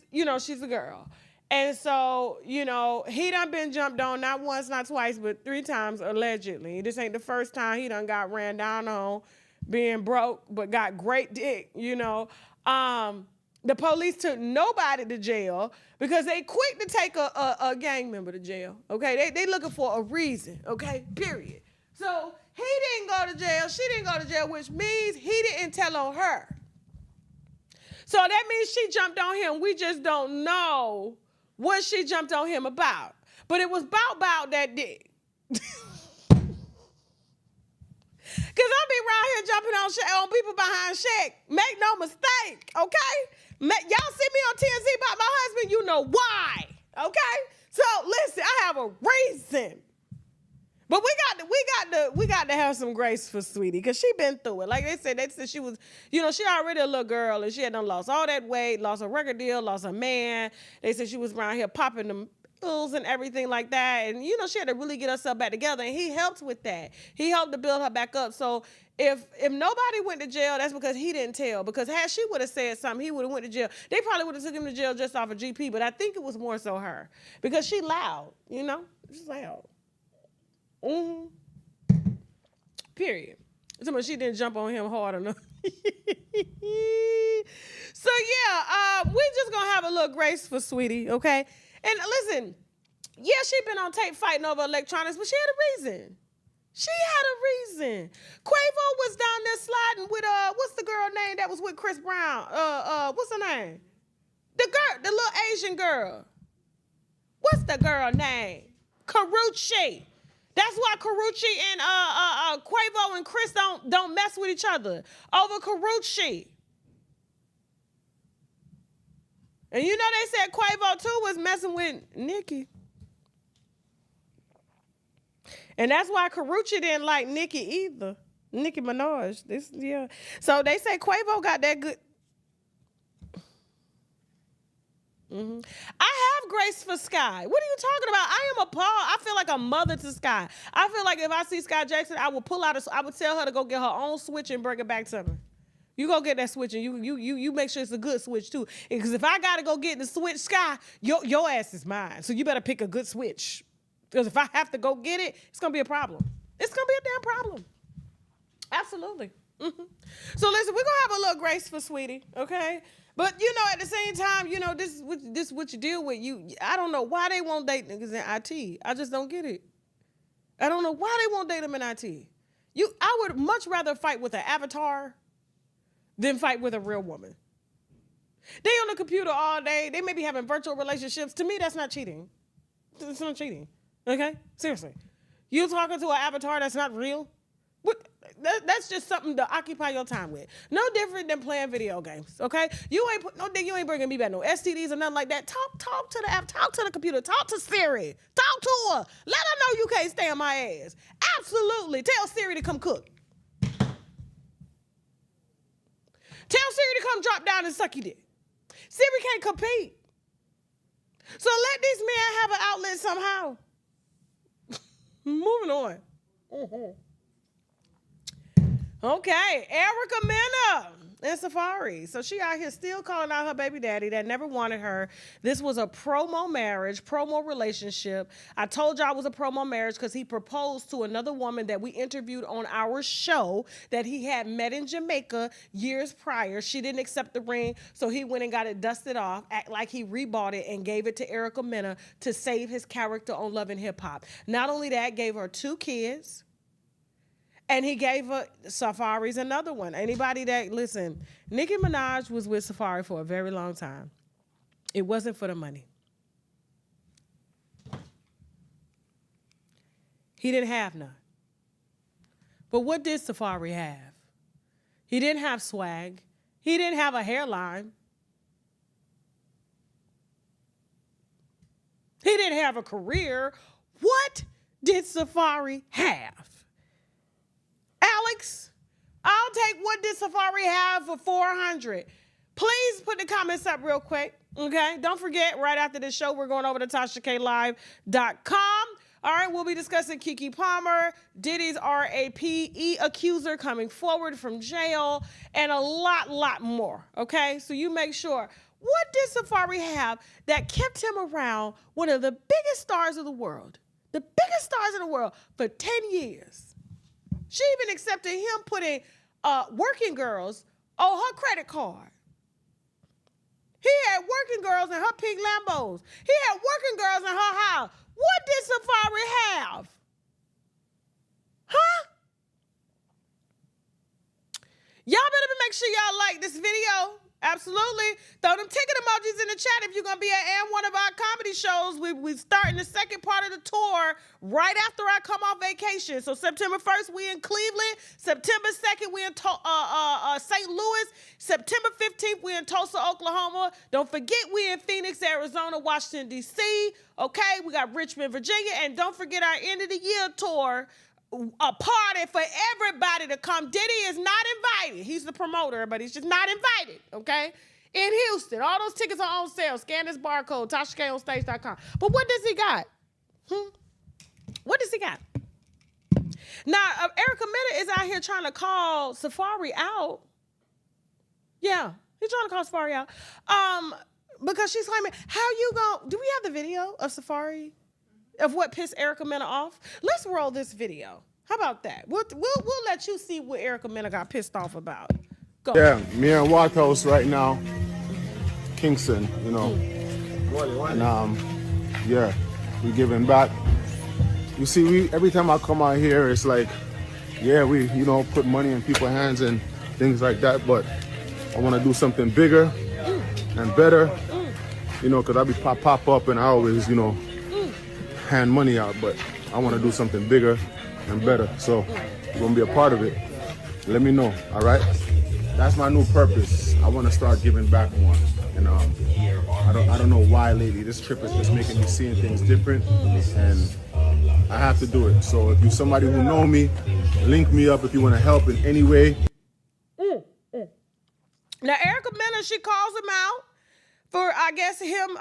she's a girl. And so, he done been jumped on not once, not twice, but 3 times allegedly. This ain't the first time he done got ran down on being broke, but got great dick, The police took nobody to jail because they quick to take a gang member to jail. Okay. They looking for a reason. Okay. Period. So he didn't go to jail. She didn't go to jail, which means he didn't tell on her. So that means she jumped on him. We just don't know what she jumped on him about. But it was about that dick. Because I'll be around here jumping on people behind Shaq. Make no mistake, okay? Y'all see me on TNT about my husband, you know why, okay? So listen, I have a reason. But we got to have some grace for Saweetie because she been through it. Like they said she was, she already a little girl and she had done lost all that weight, lost a record deal, lost a man. They said she was around here popping them pills and everything like that. And, she had to really get herself back together. And he helped with that. He helped to build her back up. So if nobody went to jail, that's because he didn't tell. Because had she would have said something, he would have went to jail. They probably would have took him to jail just off of GP. But I think it was more so her. Because she loud, She's loud. Mm-hmm. Period. Somebody she didn't jump on him hard enough. So we just gonna have a little grace for Saweetie, okay? And listen, yeah, she been on tape fighting over electronics, but she had a reason. Quavo was down there sliding with what's the girl name that was with Chris Brown? What's her name? The little Asian girl. What's the girl name? Karrueche. That's why Karrueche and Quavo and Chris don't mess with each other over Karrueche. And they said Quavo too was messing with Nicki. And that's why Karrueche didn't like Nicki either. Nicki Minaj. So they say Quavo got that good. I have grace for Sky. What are you talking about? I am appalled. I feel like a mother to Sky. I feel like if I see Sky Jackson, I would I would tell her to go get her own switch and bring it back to me. You go get that switch and you make sure it's a good switch too. Because if I gotta go get the switch, Sky, your ass is mine. So you better pick a good switch. Because if I have to go get it, it's gonna be a problem. It's gonna be a damn problem. Absolutely. So listen, we're gonna have a little grace for Sweetie, okay? But at the same time, this is what you deal with. I don't know why they won't date niggas in IT. I just don't get it. I don't know why they won't date them in IT. I would much rather fight with an avatar than fight with a real woman. They on the computer all day. They may be having virtual relationships. To me, that's not cheating. It's not cheating. Okay? Seriously. You talking to an avatar that's not real? That's just something to occupy your time with. No different than playing video games, okay? You ain't bringing me back no STDs or nothing like that. Talk to the app, talk to the computer, talk to Siri, talk to her. Let her know you can't stay on my ass. Absolutely. Tell Siri to come cook. Tell Siri to come drop down and suck your dick. Siri can't compete. So let these men have an outlet somehow. Moving on. Okay, Erica Mena and Safari. So she out here still calling out her baby daddy that never wanted her. This was a promo marriage, promo relationship. I told y'all it was a promo marriage because he proposed to another woman that we interviewed on our show that he had met in Jamaica years prior. She didn't accept the ring, so he went and got it dusted off, act like he rebought it and gave it to Erica Mena to save his character on Love and Hip Hop. Not only that, gave her 2 kids. And he gave her Safari's another one. Anybody listen, Nicki Minaj was with Safari for a very long time. It wasn't for the money. He didn't have none. But what did Safari have? He didn't have swag. He didn't have a hairline. He didn't have a career. What did Safari have? Alex, I'll take what did Safari have for $400. Please put the comments up real quick, okay? Don't forget, right after this show, we're going over to TashaKLive.com. All right, we'll be discussing Keke Palmer, Diddy's RAPE accuser coming forward from jail, and a lot more, okay? So you make sure. What did Safari have that kept him around one of the biggest stars of the world? The biggest stars in the world for 10 years. She even accepted him putting working girls on her credit card. He had working girls in her pink Lambos. He had working girls in her house. What did Safari have? Huh? Y'all better make sure y'all like this video. Absolutely. Throw them ticket emojis in the chat if you're going to be at one of our comedy shows. We're starting the second part of the tour right after I come off vacation. So September 1st, we in Cleveland. September 2nd, we in St. Louis. September 15th, we in Tulsa, Oklahoma. Don't forget, we in Phoenix, Arizona, Washington, D.C. Okay, we got Richmond, Virginia. And don't forget our end of the year tour. A party for everybody to come. Diddy is not invited. He's the promoter, but he's just not invited, okay? In Houston. All those tickets are on sale. Scan this barcode, TashaKOnStage.com. But what does he got? What does he got? Now, Erica Mena is out here trying to call Safari out. Yeah, he's trying to call Safari out. Because she's claiming, do we have the video of Safari? Of what pissed Erica Mena off? Let's roll this video. How about that? We'll let you see what Erica Mena got pissed off about. Go. Yeah, me and White House right now, Kingston, And yeah, we giving back. You see, every time I come out here, it's like, yeah, we put money in people's hands and things like that. But I want to do something bigger and better, because I be pop up and I always, hand money out, but I want to do something bigger and better. So you're gonna be a part of it. Let me know, all right? That's my new purpose. I want to start giving back more. And I don't know why lately. This trip is just making me seeing things different, and I have to do it. So if you're somebody who know me, link me up if you want to help in any way. Now Erica Mena, she calls him out for I guess him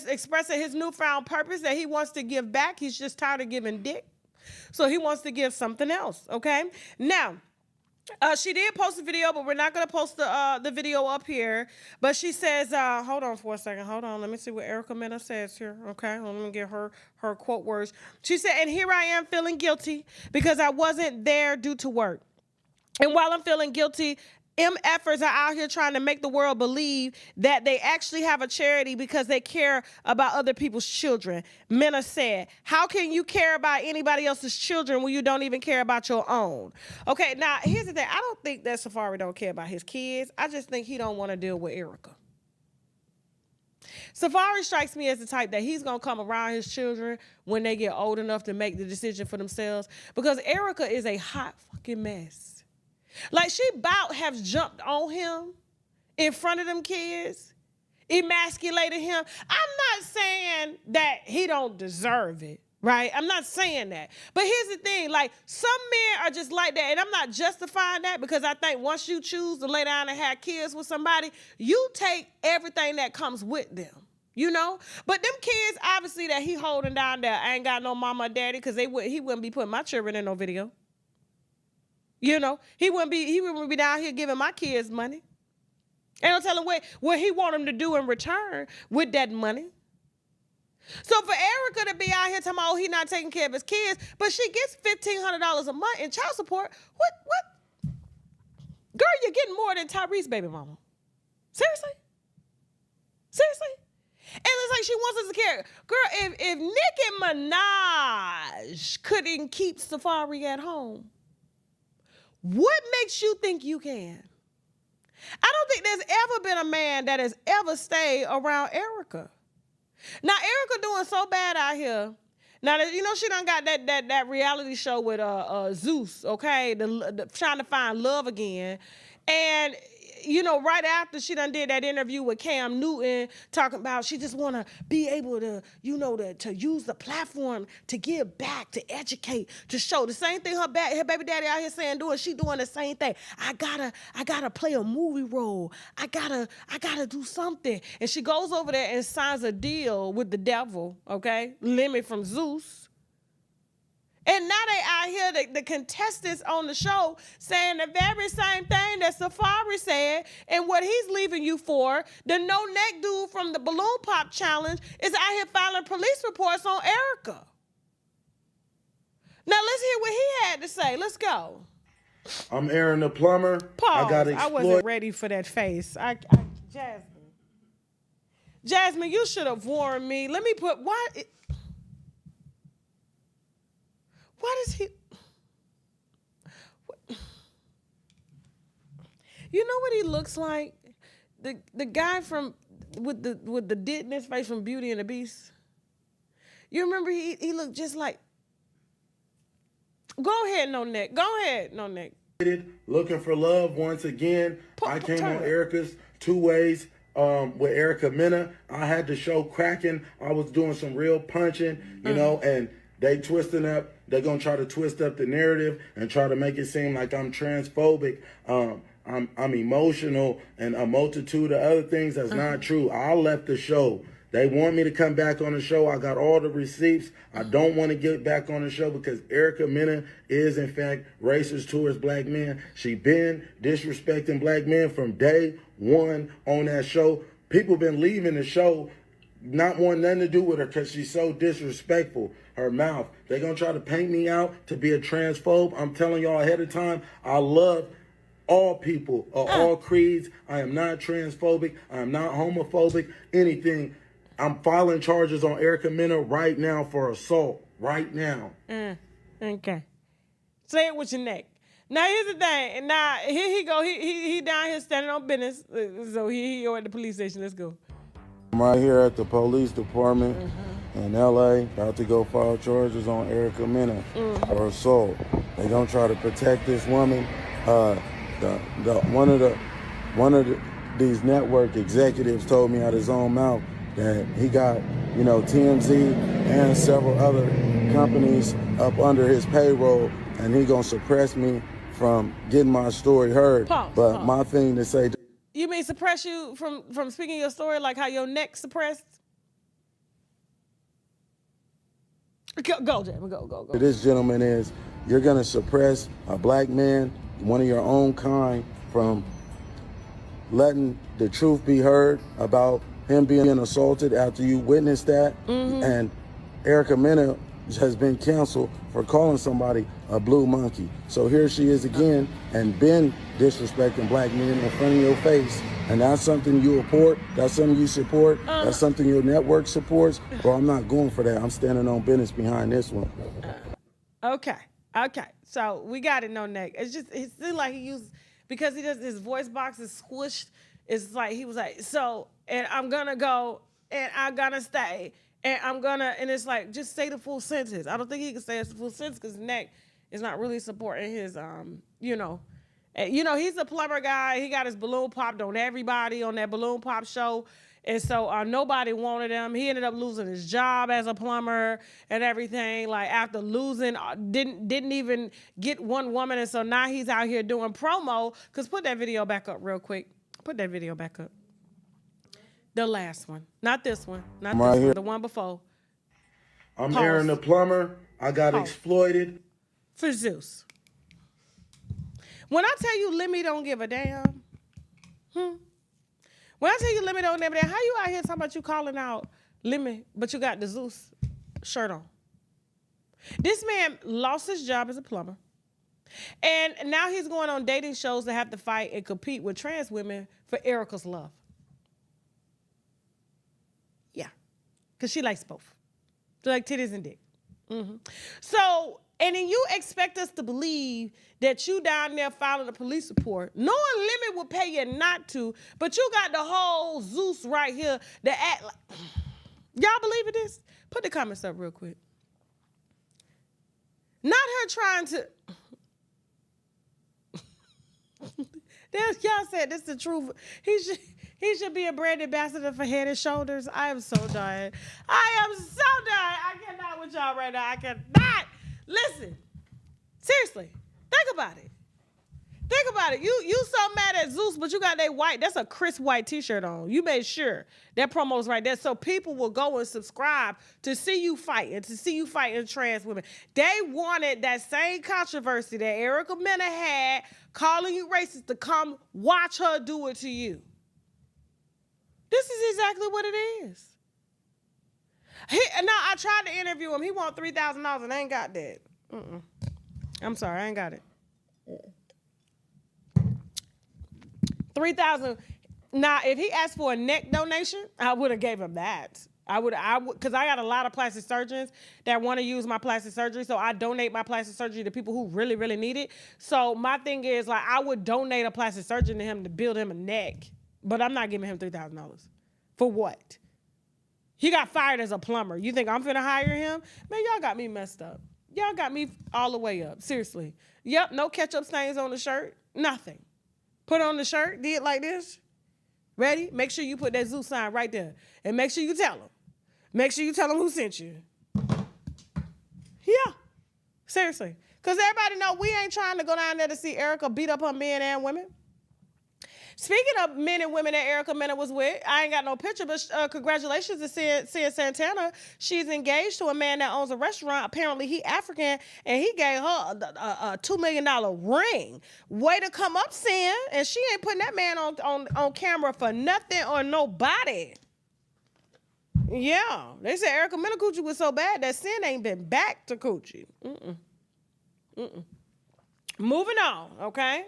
expressing his newfound purpose that he wants to give back. He's just tired of giving dick. So he wants to give something else, okay? Now, she did post a video, but we're not going to post the video up here. But she says, hold on for a second. Hold on. Let me see what Erica Mena says here, okay? Let me get her quote words. She said, and here I am feeling guilty because I wasn't there due to work. And while I'm feeling guilty, MFers are out here trying to make the world believe that they actually have a charity because they care about other people's children. Mena said, how can you care about anybody else's children when you don't even care about your own? Okay, now, here's the thing. I don't think that Safari don't care about his kids. I just think he don't want to deal with Erica. Safari strikes me as the type that he's going to come around his children when they get old enough to make the decision for themselves because Erica is a hot fucking mess. Like, she about have jumped on him in front of them kids, emasculated him. I'm not saying that he don't deserve it, right? I'm not saying that. But here's the thing, like, some men are just like that, and I'm not justifying that because I think once you choose to lay down and have kids with somebody, you take everything that comes with them. You know? But them kids, obviously, that he holding down there, I ain't got no mama or daddy because he wouldn't be putting my children in no video. You know, he wouldn't be down here giving my kids money. And I'm telling what he want them to do in return with that money. So for Erica to be out here talking about, oh, he not taking care of his kids, but she gets $1,500 a month in child support. What? Girl, you're getting more than Tyrese's baby mama. Seriously? And it's like she wants us to care. Girl, if Nicki Minaj couldn't keep Safari at home, what makes you think you can? I don't think there's ever been a man that has ever stayed around Erica. Now, Erica doing so bad out here. Now, you know, she done got that reality show with Zeus, okay? Trying to find love again. And, you know, right after she done did that interview with Cam Newton, talking about she just want to be able to, you know, to use the platform to give back, to educate, to show. The same thing her baby daddy out here saying doing, she doing the same thing. I gotta play a movie role. I gotta do something. And she goes over there and signs a deal with the devil, okay? Lemmy from Zeus. And now they out here, the contestants on the show, saying the very same thing that Safari said and what he's leaving you for. The no-neck dude from the Balloon Pop Challenge is out here filing police reports on Erica. Now let's hear what he had to say. Let's go. I'm Aaron the plumber. Pause. I wasn't ready for that face. Jasmine, you should have warned me. Let me put, what is he? You know what he looks like? The guy from with the dent in his face from Beauty and the Beast. You remember he looked just like. Go ahead, no neck. Looking for love once again. I came on Erica's 2 Ways. With Erica Mena. I had the show cracking. I was doing some real punching, you know, and they twisting up. They're going to try to twist up the narrative and try to make it seem like I'm transphobic. I'm emotional and a multitude of other things that's not true. I left the show. They want me to come back on the show. I got all the receipts. I don't want to get back on the show because Erica Mena is, in fact, racist towards black men. She been disrespecting black men from day one on that show. People been leaving the show, not wanting nothing to do with her because she's so disrespectful. Her mouth. They're going to try to paint me out to be a transphobe. I'm telling y'all ahead of time, I love all people of all creeds. I am not transphobic. I am not homophobic, anything. I'm filing charges on Erica Mena right now for assault. Right now. Okay. Say it with your neck. Now, here's the thing. Now, here he go. He down here standing on business. So he at the police station. Let's go. I'm right here at the police department in L.A. about to go file charges on Erica Mena for assault. They gonna try to protect this woman. One of these network executives told me out his own mouth that he got, you know, TMZ and several other companies up under his payroll, and he gonna suppress me from getting my story heard. Pause. My thing to say. You You mean suppress you from speaking your story, like how your neck suppressed? Go, Jam. Go. This gentleman is, you're gonna suppress a black man, one of your own kind, from letting the truth be heard about him being assaulted after you witnessed that. And Erica Mena has been canceled for calling somebody a blue monkey. So here she is again and been disrespecting black men in front of your face. And that's something you report, that's something you support, that's something your network supports. Well, I'm not going for that. I'm standing on business behind this one. Okay. So we got it, no neck. It's just, it seemed like he used, because he does, his voice box is squished. It's like, he was like, so, and I'm gonna go, and I'm gonna stay, and I'm gonna, and it's like, just say the full sentence. I don't think he can say the full sentence because neck is not really supporting his, you know, he's a plumber guy. He got his balloon popped on everybody on that balloon pop show. And so nobody wanted him. He ended up losing his job as a plumber and everything. Like after losing, didn't even get one woman. And so now he's out here doing promo. Because put that video back up real quick. Put that video back up. The last one. Not this one. Not this one. The one before. I'm Aaron the plumber. I got exploited. For Zeus. When I tell you Lemmy don't give a damn, when I tell you Lemmy don't give a damn, how you out here talking about you calling out Lemmy, but you got the Zeus shirt on? This man lost his job as a plumber, and now he's going on dating shows to have to fight and compete with trans women for Erica's love. Yeah, because she likes both. She likes titties and dick. So, and then you expect us to believe that you down there filing a police report, knowing Lemmy will pay you not to, but you got the whole Zeus right here that act like... Y'all believe in this? Put the comments up real quick. Not her trying to... Y'all said this is the truth. He should be a brand ambassador for Head and Shoulders. I am so done. I cannot with y'all right now. I cannot. Listen. Seriously. Think about it. You so mad at Zeus, but you got that white, that's a crisp white t-shirt on. You made sure that promo's right there. So people will go and subscribe to see you fight and to see you fighting trans women. They wanted that same controversy that Erica Mena had, calling you racist, to come watch her do it to you. This is exactly what it is. Now, I tried to interview him. He want $3,000 and I ain't got that. I'm sorry, I ain't got it. 3,000. Now, if he asked for a neck donation, I would have gave him that. I would, because I got a lot of plastic surgeons that want to use my plastic surgery, so I donate my plastic surgery to people who really, really need it. So my thing is, like, I would donate a plastic surgeon to him to build him a neck, but I'm not giving him $3,000. For what? He got fired as a plumber. You think I'm finna hire him? Man, y'all got me messed up. Y'all got me all the way up. Seriously. Yep, no ketchup stains on the shirt. Nothing. Put on the shirt, did like this. Ready? Make sure you put that Zeus sign right there. And make sure you tell him. Make sure you tell him who sent you. Yeah. Seriously. Because everybody know we ain't trying to go down there to see Erica beat up her men and women. Speaking of men and women that Erica Mena was with, I ain't got no picture, but congratulations to Cia Santana. She's engaged to a man that owns a restaurant. Apparently, he African, and he gave her a $2 million ring. Way to come up, Cia. And she ain't putting that man on camera for nothing or nobody. Yeah. They said Erica Mena coochie was so bad that Cia ain't been back to coochie. Moving on, okay?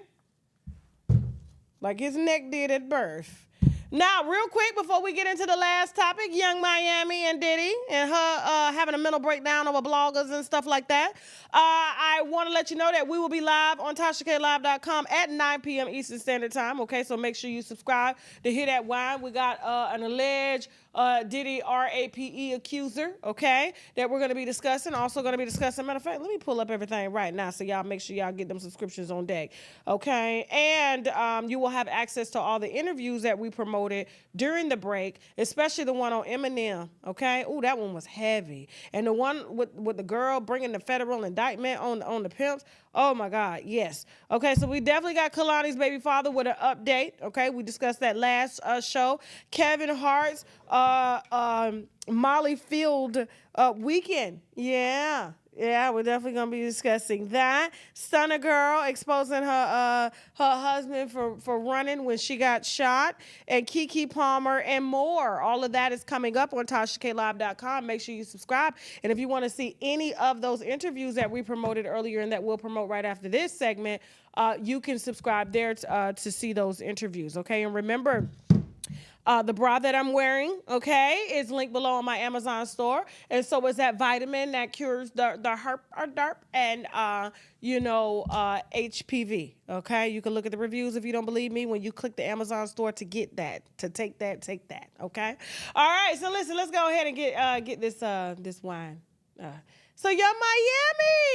Like his neck did at birth. Now, real quick, before we get into the last topic, young Miami and Diddy and her having a mental breakdown over bloggers and stuff like that, I want to let you know that we will be live on TashaKLive.com at 9 p.m. Eastern Standard Time, okay? So make sure you subscribe to hear that wine. We got an alleged Diddy RAPE accuser, okay, that we're going to be discussing. Also going to be discussing, matter of fact, let me pull up everything right now so y'all make sure y'all get them subscriptions on deck, okay? And you will have access to all the interviews that we promote promoted during the break, especially the one on Eminem, okay? Ooh, that one was heavy. And the one with the girl bringing the federal indictment on the pimps, oh my God, yes. Okay, so we definitely got Kalani's baby father with an update, okay? We discussed that last show. Kevin Hart's Molly Field weekend, yeah. Yeah, we're definitely gonna be discussing that. Stunner girl exposing her husband for running when she got shot, and Keke Palmer and more. All of that is coming up on TashaKLive.com. Make sure you subscribe, and if you want to see any of those interviews that we promoted earlier and that we'll promote right after this segment, you can subscribe there to see those interviews. Okay, and remember. The bra that I'm wearing, okay, is linked below on my Amazon store. And so is that vitamin that cures the herp or derp and, HPV, okay? You can look at the reviews if you don't believe me when you click the Amazon store to get that, to take that, okay? All right, so listen, let's go ahead and get this wine. So Young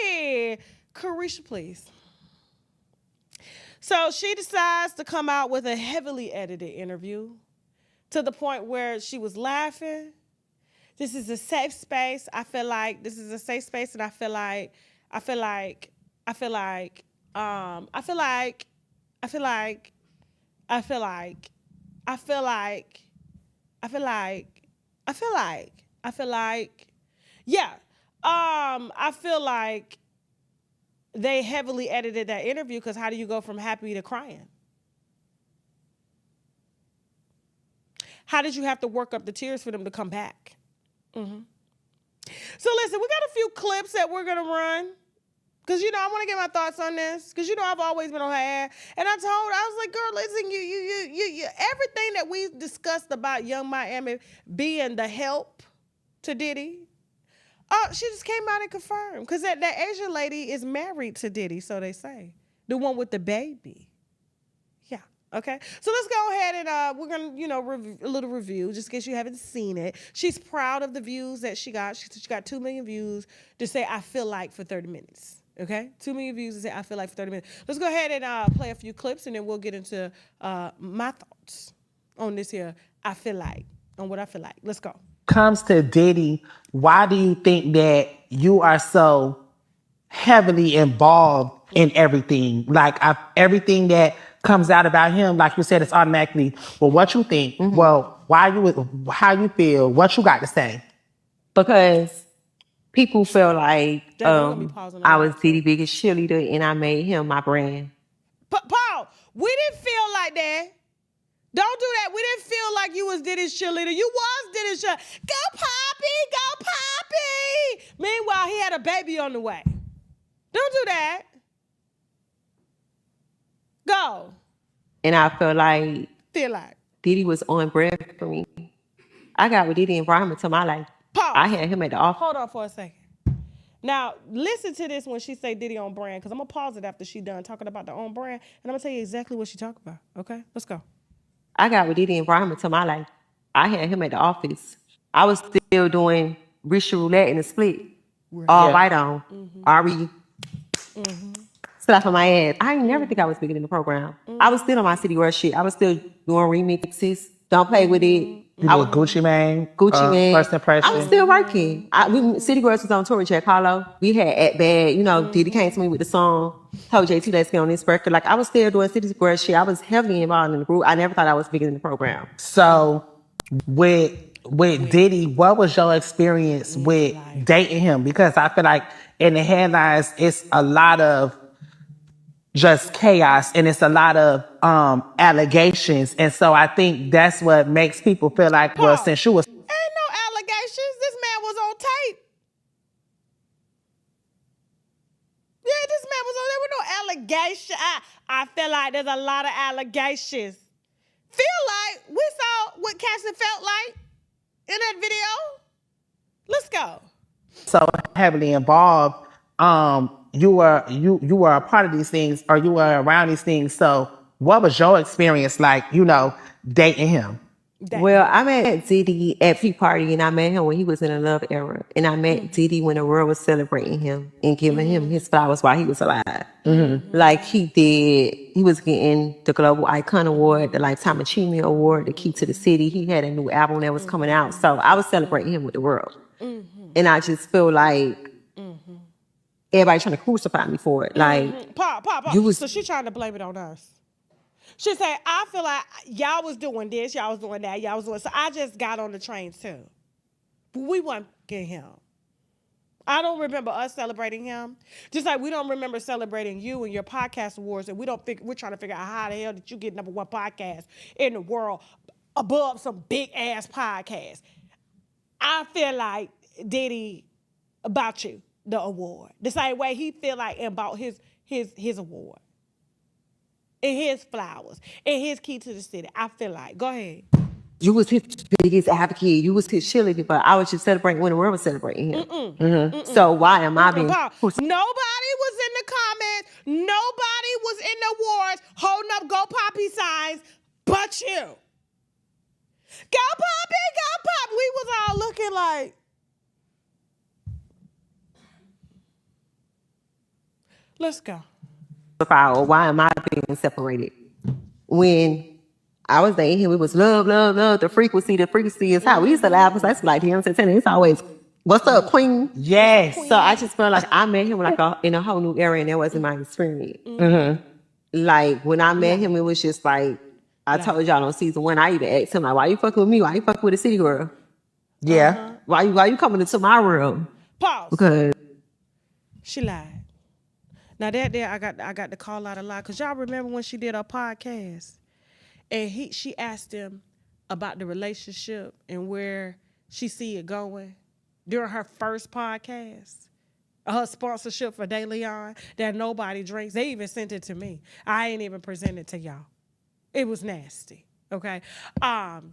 Miami, Carisha, please. So she decides to come out with a heavily edited interview, to the point where she was laughing. This is a safe space. I feel like this is a safe space, and I feel like they heavily edited that interview, because how do you go from happy to crying? How did you have to work up the tears for them to come back? Mm-hmm. So listen, we got a few clips that we're going to run. Because, I want to get my thoughts on this. Because, I've always been on her ass. And I was like, girl, listen, you everything that we discussed about Young Miami being the help to Diddy, she just came out and confirmed. Because that Asian lady is married to Diddy, so they say. The one with the baby. Okay, so let's go ahead and we're gonna, a little review, just in case you haven't seen it. She's proud of the views that she got. She got 2 million views to say "I feel like" for 30 minutes. Okay, 2 million views to say "I feel like" for 30 minutes. Let's go ahead and play a few clips, and then we'll get into my thoughts on this here. I feel like, on what I feel like. Let's go. Comes to Diddy, why do you think that you are so heavily involved in everything? Like everything that comes out about him, like you said, it's automatically, well, what you think? Mm-hmm. Well, how you feel? What you got to say? Because people feel like I was Diddy's biggest cheerleader and I made him my brand. Paul, we didn't feel like that. Don't do that. We didn't feel like you was Diddy's cheerleader. You was Diddy's cheerleader. Go Poppy! Meanwhile, he had a baby on the way. Don't do that. Go. And I feel like Diddy was on brand for me. I got with Diddy and brought him into my life. Pause. I had him at the office. Hold on for a second. Now, listen to this when she say Diddy on brand, because I'm going to pause it after she done talking about the on brand, and I'm going to tell you exactly what she talking about. Okay? Let's go. I got with Diddy and brought him into my life. I had him at the office. I was still doing Richard Roulette in the split. All right on. Mm-hmm. Ari. Mm-hmm. Slap on my ass. I ain't never think I was bigger than the program. Mm-hmm. I was still on my City Girl shit. I was still doing remixes. Don't play with it. I was Gucci Mane. First impression. I was still working. City Girls was on tour with Jack Harlow. We had At Bad. Diddy came to me with the song. Told JT, let's get on this record. Like, I was still doing City Girls shit. I was heavily involved in the group. I never thought I was bigger than the program. So, with Diddy, what was your experience with dating him? Because I feel like in the headlines, it's a lot of just chaos and it's a lot of allegations. And so I think that's what makes people feel like, well, since you was... Ain't no allegations. This man was on tape. Yeah, this man was on... There were no allegations. I feel like there's a lot of allegations. Feel like we saw what Cassie felt like in that video. Let's go. So heavily involved. You were a part of these things, or you were around these things. So what was your experience like, dating him? Well, I met Diddy at P-Party, and I met him when he was in a love era. And I met Diddy when the world was celebrating him and giving him his flowers while he was alive. Like he was getting the Global Icon Award, the Lifetime Achievement Award, the Key to the City. He had a new album that was coming out. So I was celebrating him with the world. And I just feel like everybody trying to crucify me for it. Like, Pop. So she trying to blame it on us. She said, I feel like y'all was doing this, y'all was doing that, y'all was doing. So I just got on the train too. But we wasn't getting him. I don't remember us celebrating him. Just like we don't remember celebrating you and your podcast awards, and we're trying to figure out how the hell did you get #1 podcast in the world above some big ass podcast. I feel like Diddy about you, the award. The same way he feel like about his award. And his flowers. And his key to the city. I feel like. Go ahead. you was his biggest advocate. You was his cheerleader, but I was just celebrating when the world was celebrating him. So why am I being... Nobody was in the comments. Nobody was in the awards holding up Go Poppy signs but you. Go Poppy, go Poppy. We was all looking like... Let's go. Or why am I being separated? When I was dating him, it was love, the frequency is how we used to laugh. Because that's like, you know what I'm saying? It's always, what's up, queen? Yes. So I just felt like I met him like in a whole new era, and that wasn't my experience. Like when I met him, it was just like, I told y'all on season 1, I even asked him like, why you fucking with me? Why you fucking with a city girl? Yeah. Why you coming into my world? Pause. Because she lied. Now that day I got to call out a lie, because y'all remember when she did her podcast and she asked him about the relationship and where she see it going during her first podcast, her sponsorship for De Leon that nobody drinks. They even sent it to me. I ain't even presented it to y'all. It was nasty. Okay. Ciroc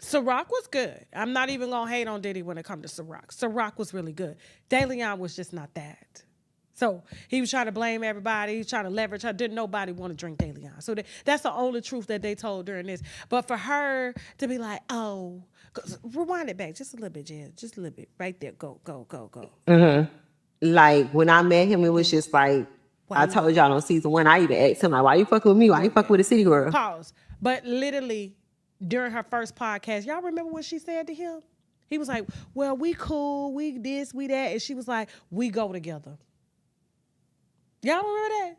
was good. I'm not even gonna hate on Diddy when it comes to Ciroc. Ciroc was really good. De Leon was just not that. So he was trying to blame everybody. He was trying to leverage her. Didn't nobody want to drink De Leon. So that's the only truth that they told during this. But for her to be like, oh, rewind it back just a little bit, Jen. Just a little bit. Right there. Go. like when I met him, it was just like, I told y'all on season 1, I even asked him like, why you fucking with me? Why you fucking with a city girl? Pause. But literally during her first podcast, y'all remember what she said to him? He was like, well, we cool. We this, we that. And she was like, we go together. Y'all remember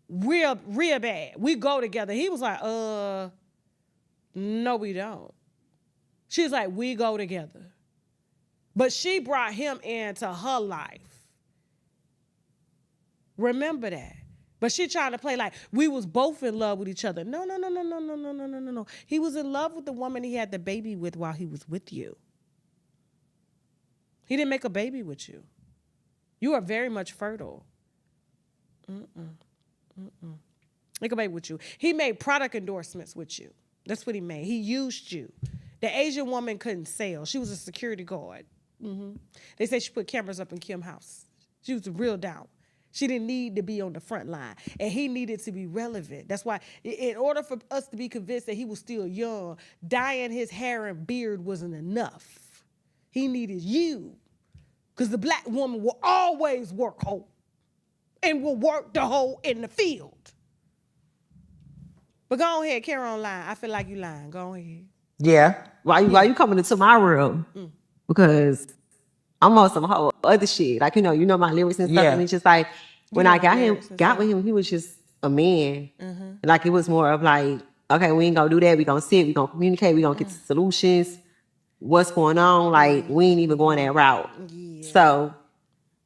that? Real bad. We go together. He was like, no, we don't. She was like, we go together. But she brought him into her life. Remember that. But she trying to play like we was both in love with each other. No. He was in love with the woman he had the baby with while he was with you. He didn't make a baby with you. You are very much fertile. Make a baby with you. He made product endorsements with you. That's what he made. He used you. The Asian woman couldn't sell. She was a security guard. They say she put cameras up in Kim's house. She was real down. She didn't need to be on the front line. And he needed to be relevant. That's why, in order for us to be convinced that he was still young, dyeing his hair and beard wasn't enough. He needed you. Because the black woman will always work hoe and will work the hoe in the field. But go ahead, carry on lying. I feel like you lying. Go ahead. Yeah. Why you coming into my room? Because I'm on some whole other shit. Like, you know my lyrics and stuff. And it's just like, when I got with him, he was just a man. Like, it was more of like, okay, we ain't gonna do that. We gonna sit, we gonna communicate, we gonna get to solutions. What's going on? Like, we ain't even going that route. So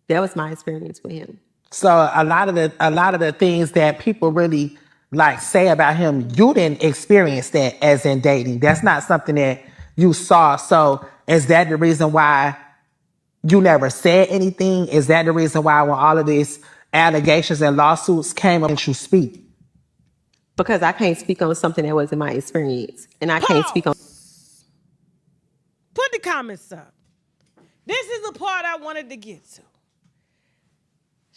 that was my experience with him. So a lot of the things that people really like say about him, you didn't experience that as in dating. That's not something that you saw. So is that the reason why you never said anything? Is that the reason why when all of these allegations and lawsuits came up, you speak? Because I can't speak on something that wasn't my experience. And I can't speak on... Put the comments up. This is the part I wanted to get to.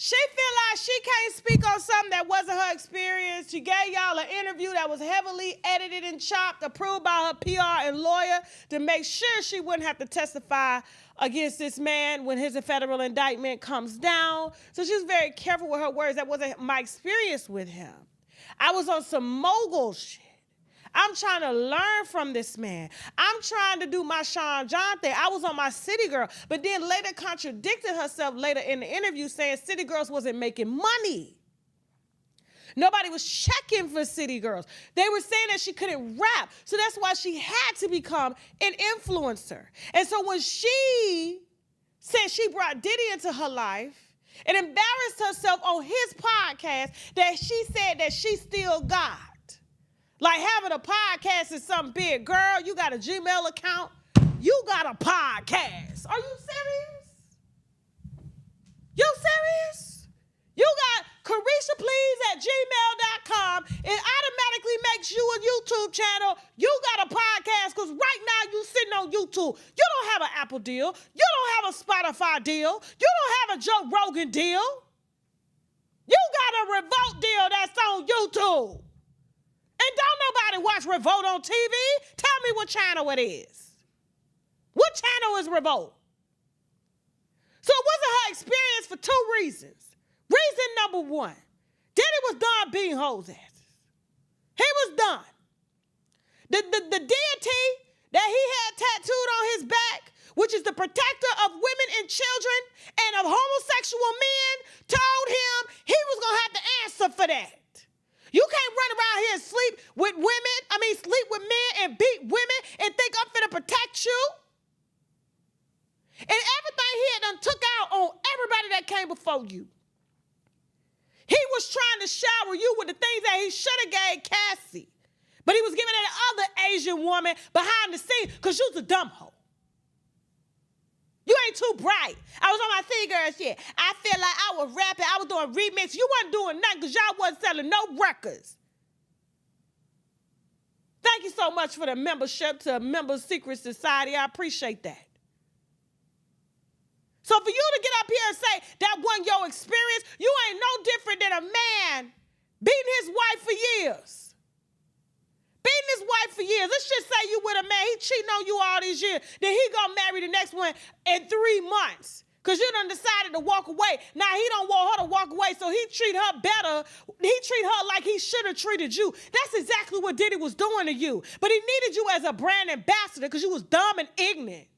She feel like she can't speak on something that wasn't her experience. She gave y'all an interview that was heavily edited and chopped, approved by her PR and lawyer to make sure she wouldn't have to testify against this man when his federal indictment comes down. So she was very careful with her words. That wasn't my experience with him. I was on some mogul shit. I'm trying to learn from this man. I'm trying to do my Sean John thing. I was on my City Girl, but then later contradicted herself later in the interview saying City Girls wasn't making money. Nobody was checking for City Girls. They were saying that she couldn't rap. So that's why she had to become an influencer. And so when she said she brought Diddy into her life and embarrassed herself on his podcast that she said that she still God. Like having a podcast is something big. Girl, you got a Gmail account. You got a podcast. Are you serious? You serious? You got CarishaPlease@gmail.com. It automatically makes you a YouTube channel. You got a podcast because right now you sitting on YouTube. You don't have an Apple deal. You don't have a Spotify deal. You don't have a Joe Rogan deal. You got a Revolt deal that's on YouTube. And don't nobody watch Revolt on TV. Tell me what channel it is. What channel is Revolt? So it wasn't her experience for two reasons. Reason number one, Diddy was done beating hoes' asses. He was done. The deity that he had tattooed on his back, which is the protector of women and children and of homosexual men, told him he was going to have to answer for that. You can't run around here and sleep with men and beat women and think I'm finna protect you. And everything he had done took out on everybody that came before you. He was trying to shower you with the things that he should have gave Cassie. But he was giving that other Asian woman behind the scenes because she was a dumb hoe. You ain't too bright. I was on my City Girl shit. I feel like I was rapping. I was doing remix. You wasn't doing nothing because y'all wasn't selling no records. Thank you so much for the membership to Members Secret Society. I appreciate that. So for you to get up here and say that wasn't your experience, you ain't no different than a man beating his wife for years. Beating his wife for years. Let's just say you with a man, he cheating on you all these years. Then he gonna marry the next one in 3 months. Because you done decided to walk away. Now he don't want her to walk away, so he treat her better. He treat her like he should have treated you. That's exactly what Diddy was doing to you. But he needed you as a brand ambassador because you was dumb and ignorant.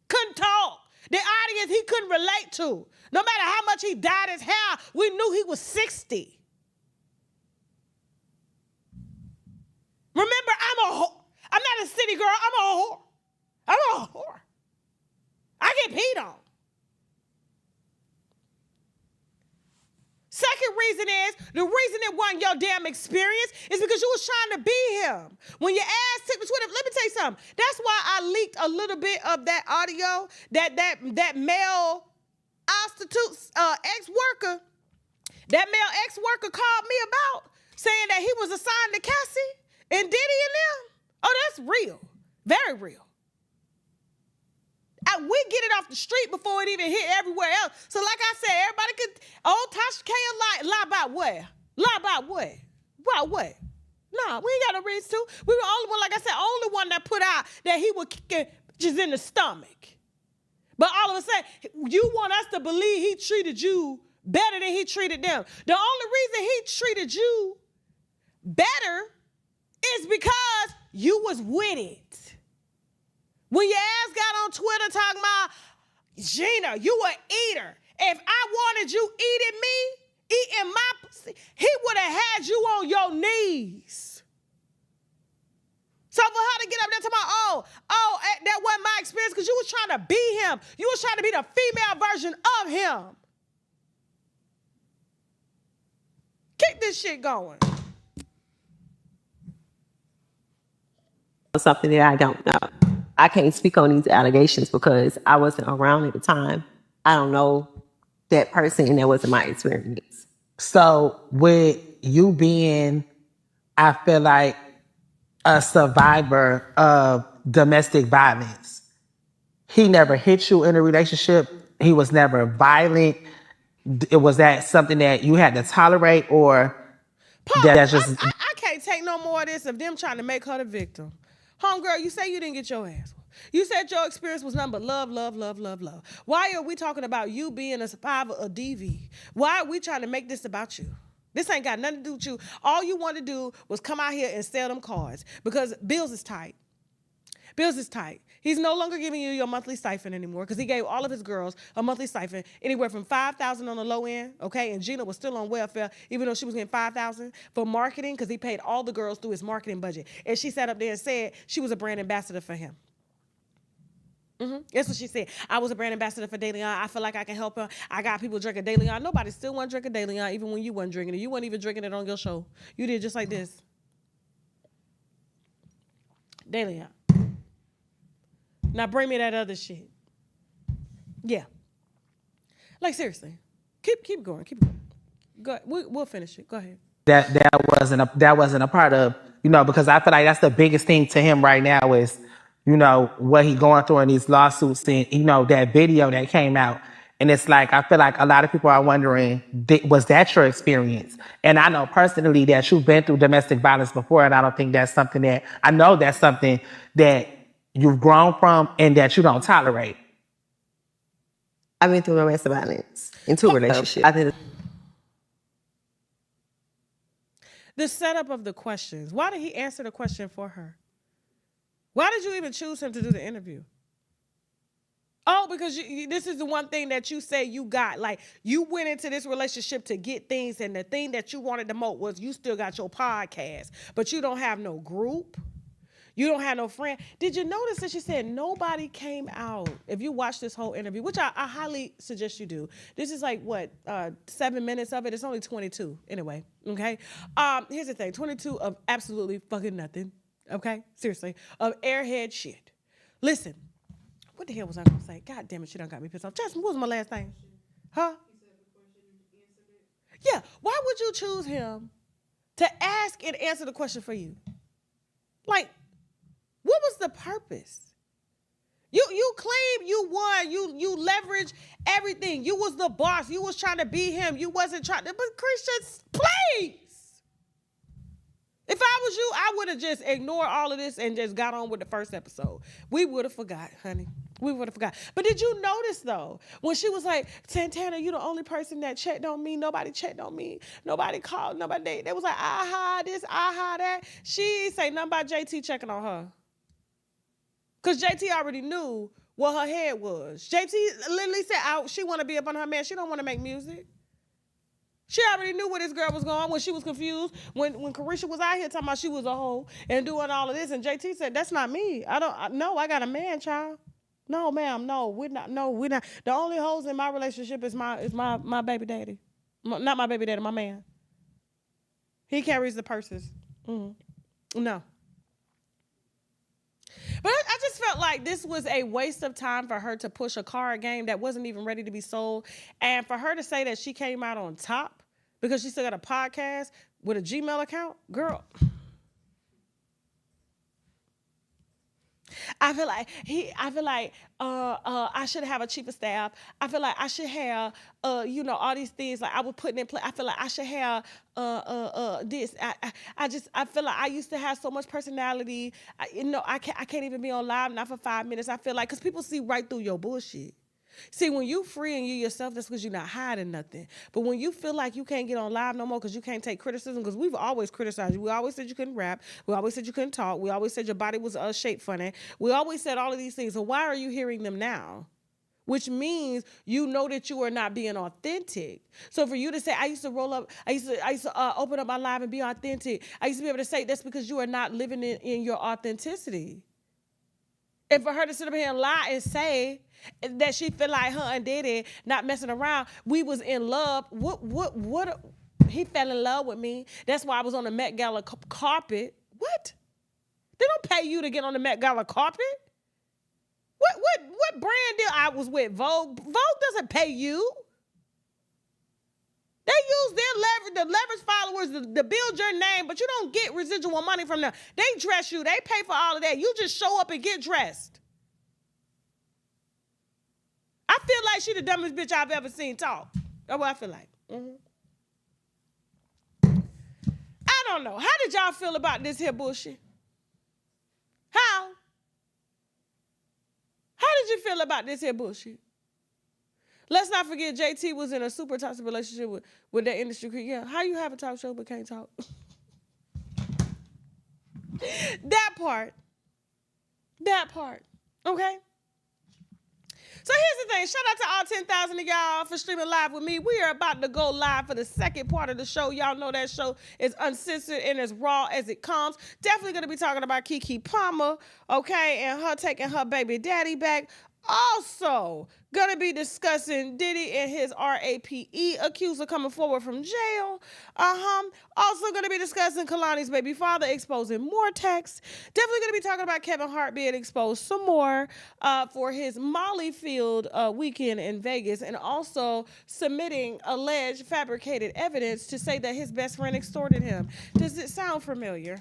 Couldn't talk. The audience he couldn't relate to. No matter how much he dyed his hair, we knew he was 60. Remember, I'm not a city girl. I'm a whore. I'm a whore. I get peed on. Second reason is, the reason it wasn't your damn experience is because you was trying to be him. When your ass took the Twitter, let me tell you something. That's why I leaked a little bit of that audio that male prostitute ex-worker, that male ex-worker called me about, saying that he was assigned to Cassie and Diddy and them. Oh, that's real. Very real. We get it off the street before it even hit everywhere else. So like I said, everybody could, Tasha K lie about what? Lie about what? About what? Nah, we ain't got no reason to. We were the only one, like I said, only one that put out that he would kick it just in the stomach. But all of a sudden, you want us to believe he treated you better than he treated them. The only reason he treated you better is because you was with it. When your ass got on Twitter talking about, Gina, you an eater. If I wanted you eating my pussy, he would have had you on your knees. So for her to get up there talking about, that wasn't my experience because you was trying to be him. You was trying to be the female version of him. Keep this shit going. Something that I don't know. I can't speak on these allegations because I wasn't around at the time. I don't know that person, and that wasn't my experience. So with you being, I feel like, a survivor of domestic violence, he never hit you in a relationship. He was never violent. was that something that you had to tolerate, or that's just? I can't take no more of this of them trying to make her the victim. Homegirl, you say you didn't get your ass. You said your experience was nothing but love, love, love, love, love. Why are we talking about you being a survivor of DV? Why are we trying to make this about you? This ain't got nothing to do with you. All you want to do was come out here and sell them cards because bills is tight. Bills is tight. He's no longer giving you your monthly stipend anymore because he gave all of his girls a monthly stipend anywhere from $5,000 on the low end, okay? And Gina was still on welfare even though she was getting $5,000 for marketing because he paid all the girls through his marketing budget. And she sat up there and said she was a brand ambassador for him. That's what she said. I was a brand ambassador for DeLeon. I feel like I can help her. I got people drinking DeLeon. Nobody still want to drink a DeLeon even when you wasn't drinking it. You weren't even drinking it on your show. You did just like this. DeLeon. Now bring me that other shit. Yeah. Like seriously. Keep going. Keep going. Go ahead. We'll finish it. Go ahead. That wasn't a part of, because I feel like that's the biggest thing to him right now is, what he going through in these lawsuits and, that video that came out. And it's like, I feel like a lot of people are wondering, was that your experience? And I know personally that you've been through domestic violence before, and I don't think that's something that you've grown from and that you don't tolerate. I've been through domestic violence in 2 relationships. I think the setup of the questions. Why did he answer the question for her? Why did you even choose him to do the interview? Oh, because this is the one thing that you say you got. Like, you went into this relationship to get things, and the thing that you wanted the most was you still got your podcast, but you don't have no group. You don't have no friend. Did you notice that she said nobody came out? If you watch this whole interview, which I highly suggest you do. This is like, 7 minutes of it? It's only 22 anyway, okay? Here's the thing, 22 of absolutely fucking nothing, okay? Seriously, of airhead shit. Listen, what the hell was I gonna say? God damn it, she done got me pissed off. Jasmine, what was my last thing? Huh? Yeah, why would you choose him to ask and answer the question for you? Like, what was the purpose? You claim you won. You leverage everything. You was the boss. You was trying to be him. You wasn't trying to. But Christian, please. If I was you, I would have just ignored all of this and just got on with the first episode. We would have forgot, honey. We would have forgot. But did you notice, though, when she was like, Santana, you the only person that checked on me. Nobody checked on me. Nobody called. Nobody. They was like, aha, this, aha, that. She ain't say nothing about JT checking on her. Because JT already knew what her head was. JT literally said she want to be up on her man. She don't want to make music. She already knew where this girl was going when she was confused. When Carisha was out here talking about she was a hoe and doing all of this. And JT said, that's not me. I got a man, child. No, ma'am, no, we're not. The only hoes in my relationship is my baby daddy. Not my baby daddy, my man. He carries the purses. No. But I just felt like this was a waste of time for her to push a card game that wasn't even ready to be sold. And for her to say that she came out on top because she still got a podcast with a Gmail account, girl. I feel like I should have a chief of staff. I feel like I should have all these things like I was putting in place. I feel like I should have this. I feel like I used to have so much personality. I can't even be on live not for 5 minutes. I feel like because people see right through your bullshit. See, when you free and you yourself, that's because you're not hiding nothing. But when you feel like you can't get on live no more because you can't take criticism, because we've always criticized you. We always said you couldn't rap. We always said you couldn't talk. We always said your body was shaped funny. We always said all of these things. So why are you hearing them now? Which means you know that you are not being authentic. So for you to say, I used to open up my live and be authentic. I used to be able to say that's because you are not living in your authenticity. And for her to sit up here and lie and say that she feel like her and Diddy not messing around, we was in love. What? He fell in love with me. That's why I was on the Met Gala carpet. What? They don't pay you to get on the Met Gala carpet. What brand deal I was with? Vogue. Vogue doesn't pay you. They use their leverage followers to build your name, but you don't get residual money from them. They dress you. They pay for all of that. You just show up and get dressed. I feel like she the dumbest bitch I've ever seen talk. That's what I feel like. I don't know. How did y'all feel about this here bullshit? How? How did you feel about this here bullshit? Let's not forget JT was in a super toxic relationship with that industry. Yeah, how you have a talk show but can't talk? That part. Okay? So here's the thing. Shout out to all 10,000 of y'all for streaming live with me. We are about to go live for the second part of the show. Y'all know that show is uncensored and as raw as it comes. Definitely going to be talking about Keke Palmer, okay, and her taking her baby daddy back. Also, going to be discussing Diddy and his RAPE accuser coming forward from jail. Also going to be discussing Kalani's baby father exposing more texts. Definitely going to be talking about Kevin Hart being exposed some more for his Mollyfield weekend in Vegas, and also submitting alleged fabricated evidence to say that his best friend extorted him. Does it sound familiar?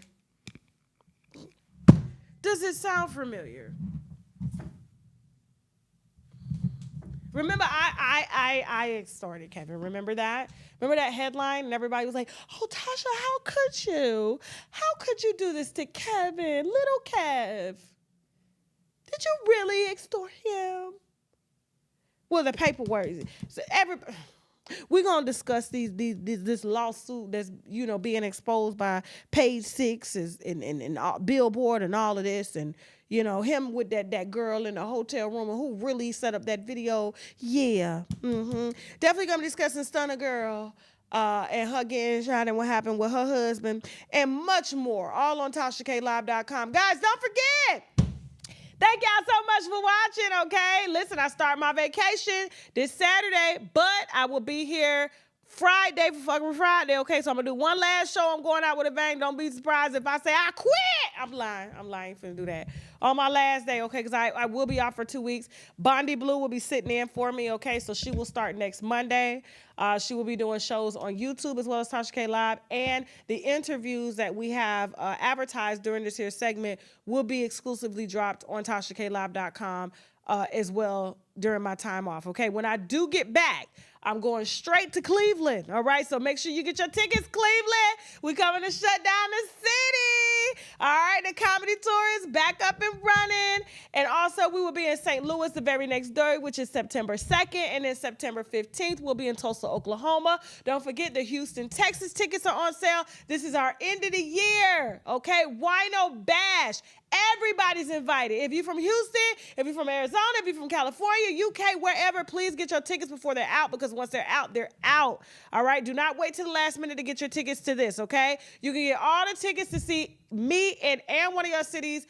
Remember, I extorted Kevin. Remember that? Remember that headline? And everybody was like, oh, Tasha, how could you? How could you do this to Kevin? Little Kev. Did you really extort him? Well, the paperwork. So we're going to discuss this lawsuit that's, being exposed by Page Six and Billboard and all of this. And, him with that girl in the hotel room and who really set up that video. Yeah. Definitely going to be discussing Stunner Girl and her getting shot and what happened with her husband and much more. All on TashaKLive.com. Guys, don't forget. Thank y'all so much for watching, okay? Listen, I start my vacation this Saturday, but I will be here Friday for fucking Friday, okay? So I'm going to do one last show. I'm going out with a bang. Don't be surprised if I say I quit. I'm lying. I ain't finna do that. On my last day, okay? Because I will be off for 2 weeks. Bondi Blue will be sitting in for me, okay? So she will start next Monday. She will be doing shows on YouTube as well as Tasha K Live. And the interviews that we have advertised during this here segment will be exclusively dropped on TashaKLive.com as well during my time off, okay? When I do get back, I'm going straight to Cleveland, all right? So make sure you get your tickets, Cleveland. We coming to shut down the city, all right? The comedy tour is back up and running. And also, we will be in St. Louis the very next day, which is September 2nd. And then September 15th, we'll be in Tulsa, Oklahoma. Don't forget the Houston, Texas tickets are on sale. This is our end of the year, okay? Wino Bash. Everybody's invited. If you're from Houston, if you're from Arizona, if you're from California, UK, wherever, please get your tickets before they're out, because once they're out, they're out. All right? Do not wait till the last minute to get your tickets to this, okay? You can get all the tickets to see me and one of your cities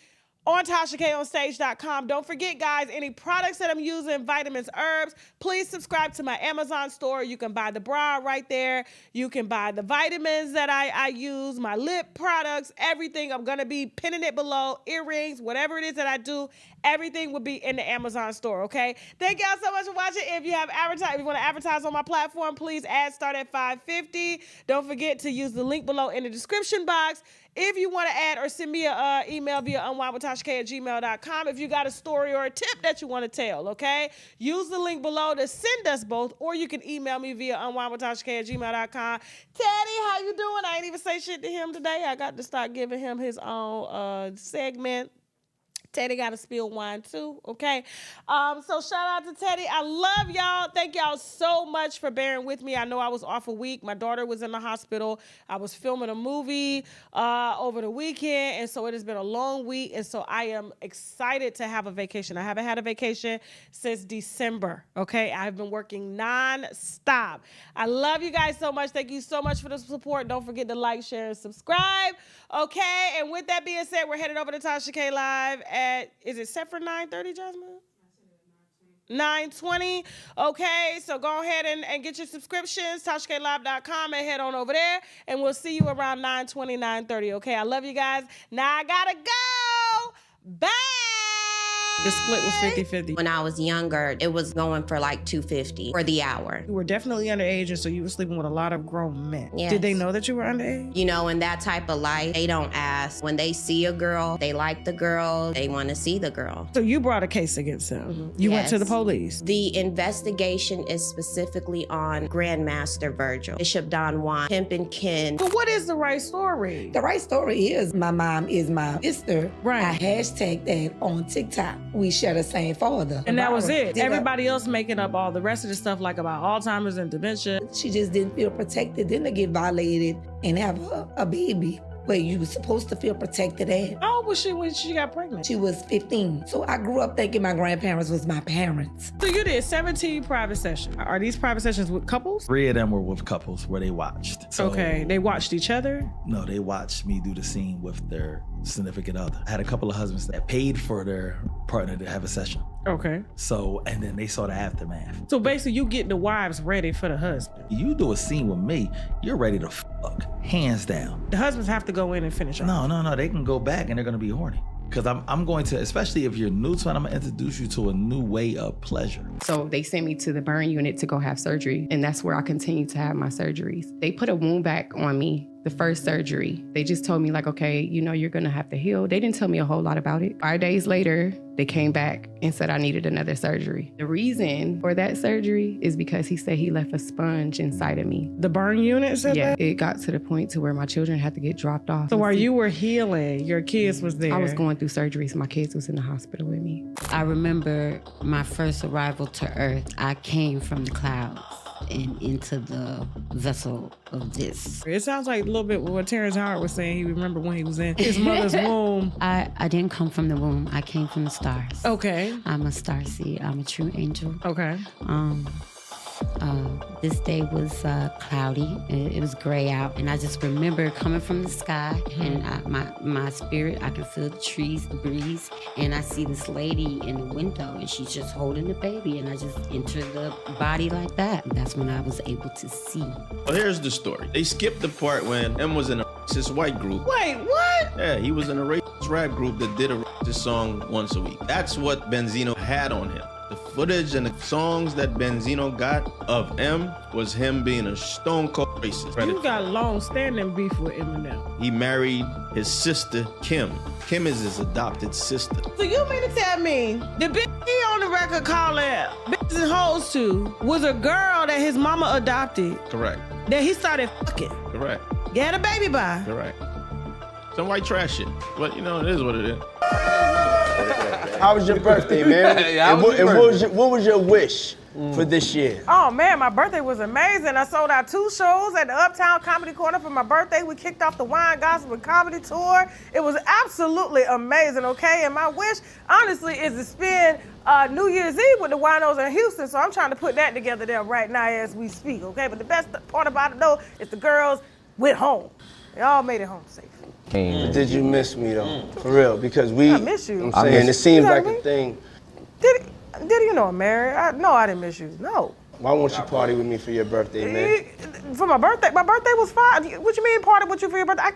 on TashaKOnStage.com. Don't forget, guys, any products that I'm using, vitamins, herbs, please subscribe to my Amazon store. You can buy the bra right there. You can buy the vitamins that I use, my lip products, everything. I'm going to be pinning it below, earrings, whatever it is that I do, everything will be in the Amazon store, okay? Thank y'all so much for watching. If you have if you want to advertise on my platform, please ads start at $5.50. Don't forget to use the link below in the description box. If you want to add or send me an email via unwinewithtashak@gmail.com, if you got a story or a tip that you want to tell, okay? Use the link below to send us both, or you can email me via unwinewithtashak@gmail.com. Teddy, how you doing? I ain't even say shit to him today. I got to start giving him his own segment. Teddy got to spill wine too, okay? So shout out to Teddy. I love y'all. Thank y'all so much for bearing with me. I know I was off a week. My daughter was in the hospital. I was filming a movie over the weekend, and so it has been a long week, and so I am excited to have a vacation. I haven't had a vacation since December, okay? I've been working non-stop. I love you guys so much. Thank you so much for the support. Don't forget to like, share, and subscribe, okay? And with that being said, we're headed over to Tasha K Live is it set for 9:30, Jasmine? 9:20. Okay, so go ahead and get your subscriptions, TashaKLive.com, and head on over there, and we'll see you around 9:20, 9:30. Okay, I love you guys. Now I gotta go. Bye. The split was 50-50. When I was younger, it was going for like $250 for the hour. You were definitely underage, and so you were sleeping with a lot of grown men. Yes. Did they know that you were underage? You know, in that type of life, they don't ask. When they see a girl, they like the girl, they want to see the girl. So you brought a case against them. You went to the police. The investigation is specifically on Grandmaster Virgil, Bishop Don Juan, Pimp and Ken. But what is the right story? The right story is my mom is my sister. Right. I hashtag that on TikTok. We share the same father. And that was it. Did I- Everybody else making up all the rest of the stuff like about Alzheimer's and dementia. She just didn't feel protected, then to get violated and have a baby where you were supposed to feel protected at. How old was she when she got pregnant? She was 15. So I grew up thinking my grandparents was my parents. So you did 17 private sessions. Are these private sessions with couples? 3 of them were with couples where they watched. So, Okay, they watched each other? No, they watched me do the scene with their significant other. I had a couple of husbands that paid for their partner to have a session. Okay. So, and then they saw the aftermath. So basically you get the wives ready for the husband. You do a scene with me, you're ready to fuck, hands down. The husbands have to go in and finish off. No, they can go back and they're gonna be horny. Because I'm going to, especially if you're new to it, I'm gonna introduce you to a new way of pleasure. So they sent me to the burn unit to go have surgery, and that's where I continue to have my surgeries. They put a wound back on me the first surgery. They just told me like, okay, you know, you're gonna have to heal. They didn't tell me a whole lot about it. 5 days later, they came back and said I needed another surgery. The reason for that surgery is because he said he left a sponge inside of me. The burn unit said that? It got to the point to where my children had to get dropped off. So while you were healing, your kids was there? I was going through surgery, so my kids was in the hospital with me. I remember my first arrival to Earth. I came from the clouds and into the vessel of this. It sounds like a little bit what Terrence Howard was saying. He remembered when he was in his mother's womb. I didn't come from the womb. I came from the stars. Okay. I'm a starseed. I'm a true angel. Okay. This day was cloudy. It was gray out, and I just remember coming from the sky, and my spirit, I can feel the trees, the breeze, and I see this lady in the window, and she's just holding the baby, and I just enter the body like that. That's when I was able to see. Well, here's the story. They skipped the part when M was in a racist white group. Wait, what? Yeah, he was in a racist rap group that did a racist song once a week. That's what Benzino had on him. The footage and the songs that Benzino got of M was him being a stone cold racist. You got long-standing beef with Eminem. He married his sister, Kim. Kim is his adopted sister. So you mean to tell me the bitch he on the record calling bitches and hoes to was a girl that his mama adopted, Correct. that he started fucking, Correct. had a baby by? Correct. Some white trash shit. But you know, it is what it is. How was your birthday, man? And what was your wish for this year? Oh man, my birthday was amazing. I sold out 2 shows at the Uptown Comedy Corner for my birthday. We kicked off the Wine Gospel and Comedy Tour. It was absolutely amazing, okay? And my wish, honestly, is to spend New Year's Eve with the winos in Houston. So I'm trying to put that together there right now as we speak, okay? But the best part about it though is the girls went home. They all made it home safe. But did you miss me though? For real, because I miss you. I'm saying it seems You know like what I a mean? thing. Did you know I'm married? No, I didn't miss you. No. Why won't you party with me for your birthday, man? For my birthday was fine. What you mean party with you for your birthday?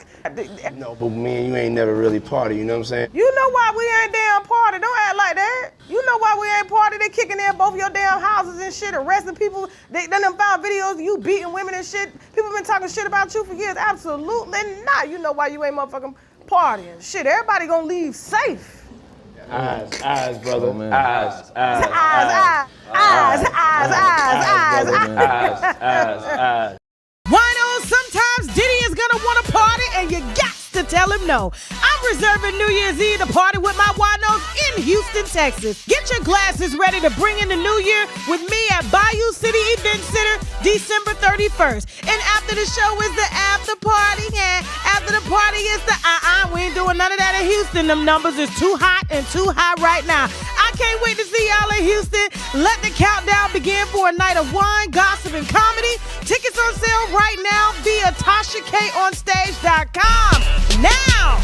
No, but me and you ain't never really party, you know what I'm saying? You know why we ain't damn party. Don't act like that. You know why we ain't party. They kicking in both your damn houses and shit, arresting people. They done found videos of you beating women and shit. People been talking shit about you for years. Absolutely not. You know why you ain't motherfucking partying. Shit, everybody gonna leave safe. Eyes, brother. Eyes. Wino, sometimes Diddy is gonna want to party and you got to tell him no. I'm reserving New Year's Eve to party with my winos in Houston, Texas. Get your glasses ready to bring in the new year with me at Bayou City Event Center, December 31st. And after the show is the after party, and after the party is the we ain't doing none of that in Houston. Them numbers is too hot and too high right now. I can't wait to see y'all in Houston. Let the countdown begin for a night of wine, gossip, and comedy. Tickets on sale right now via TashaKOnStage.com. Now!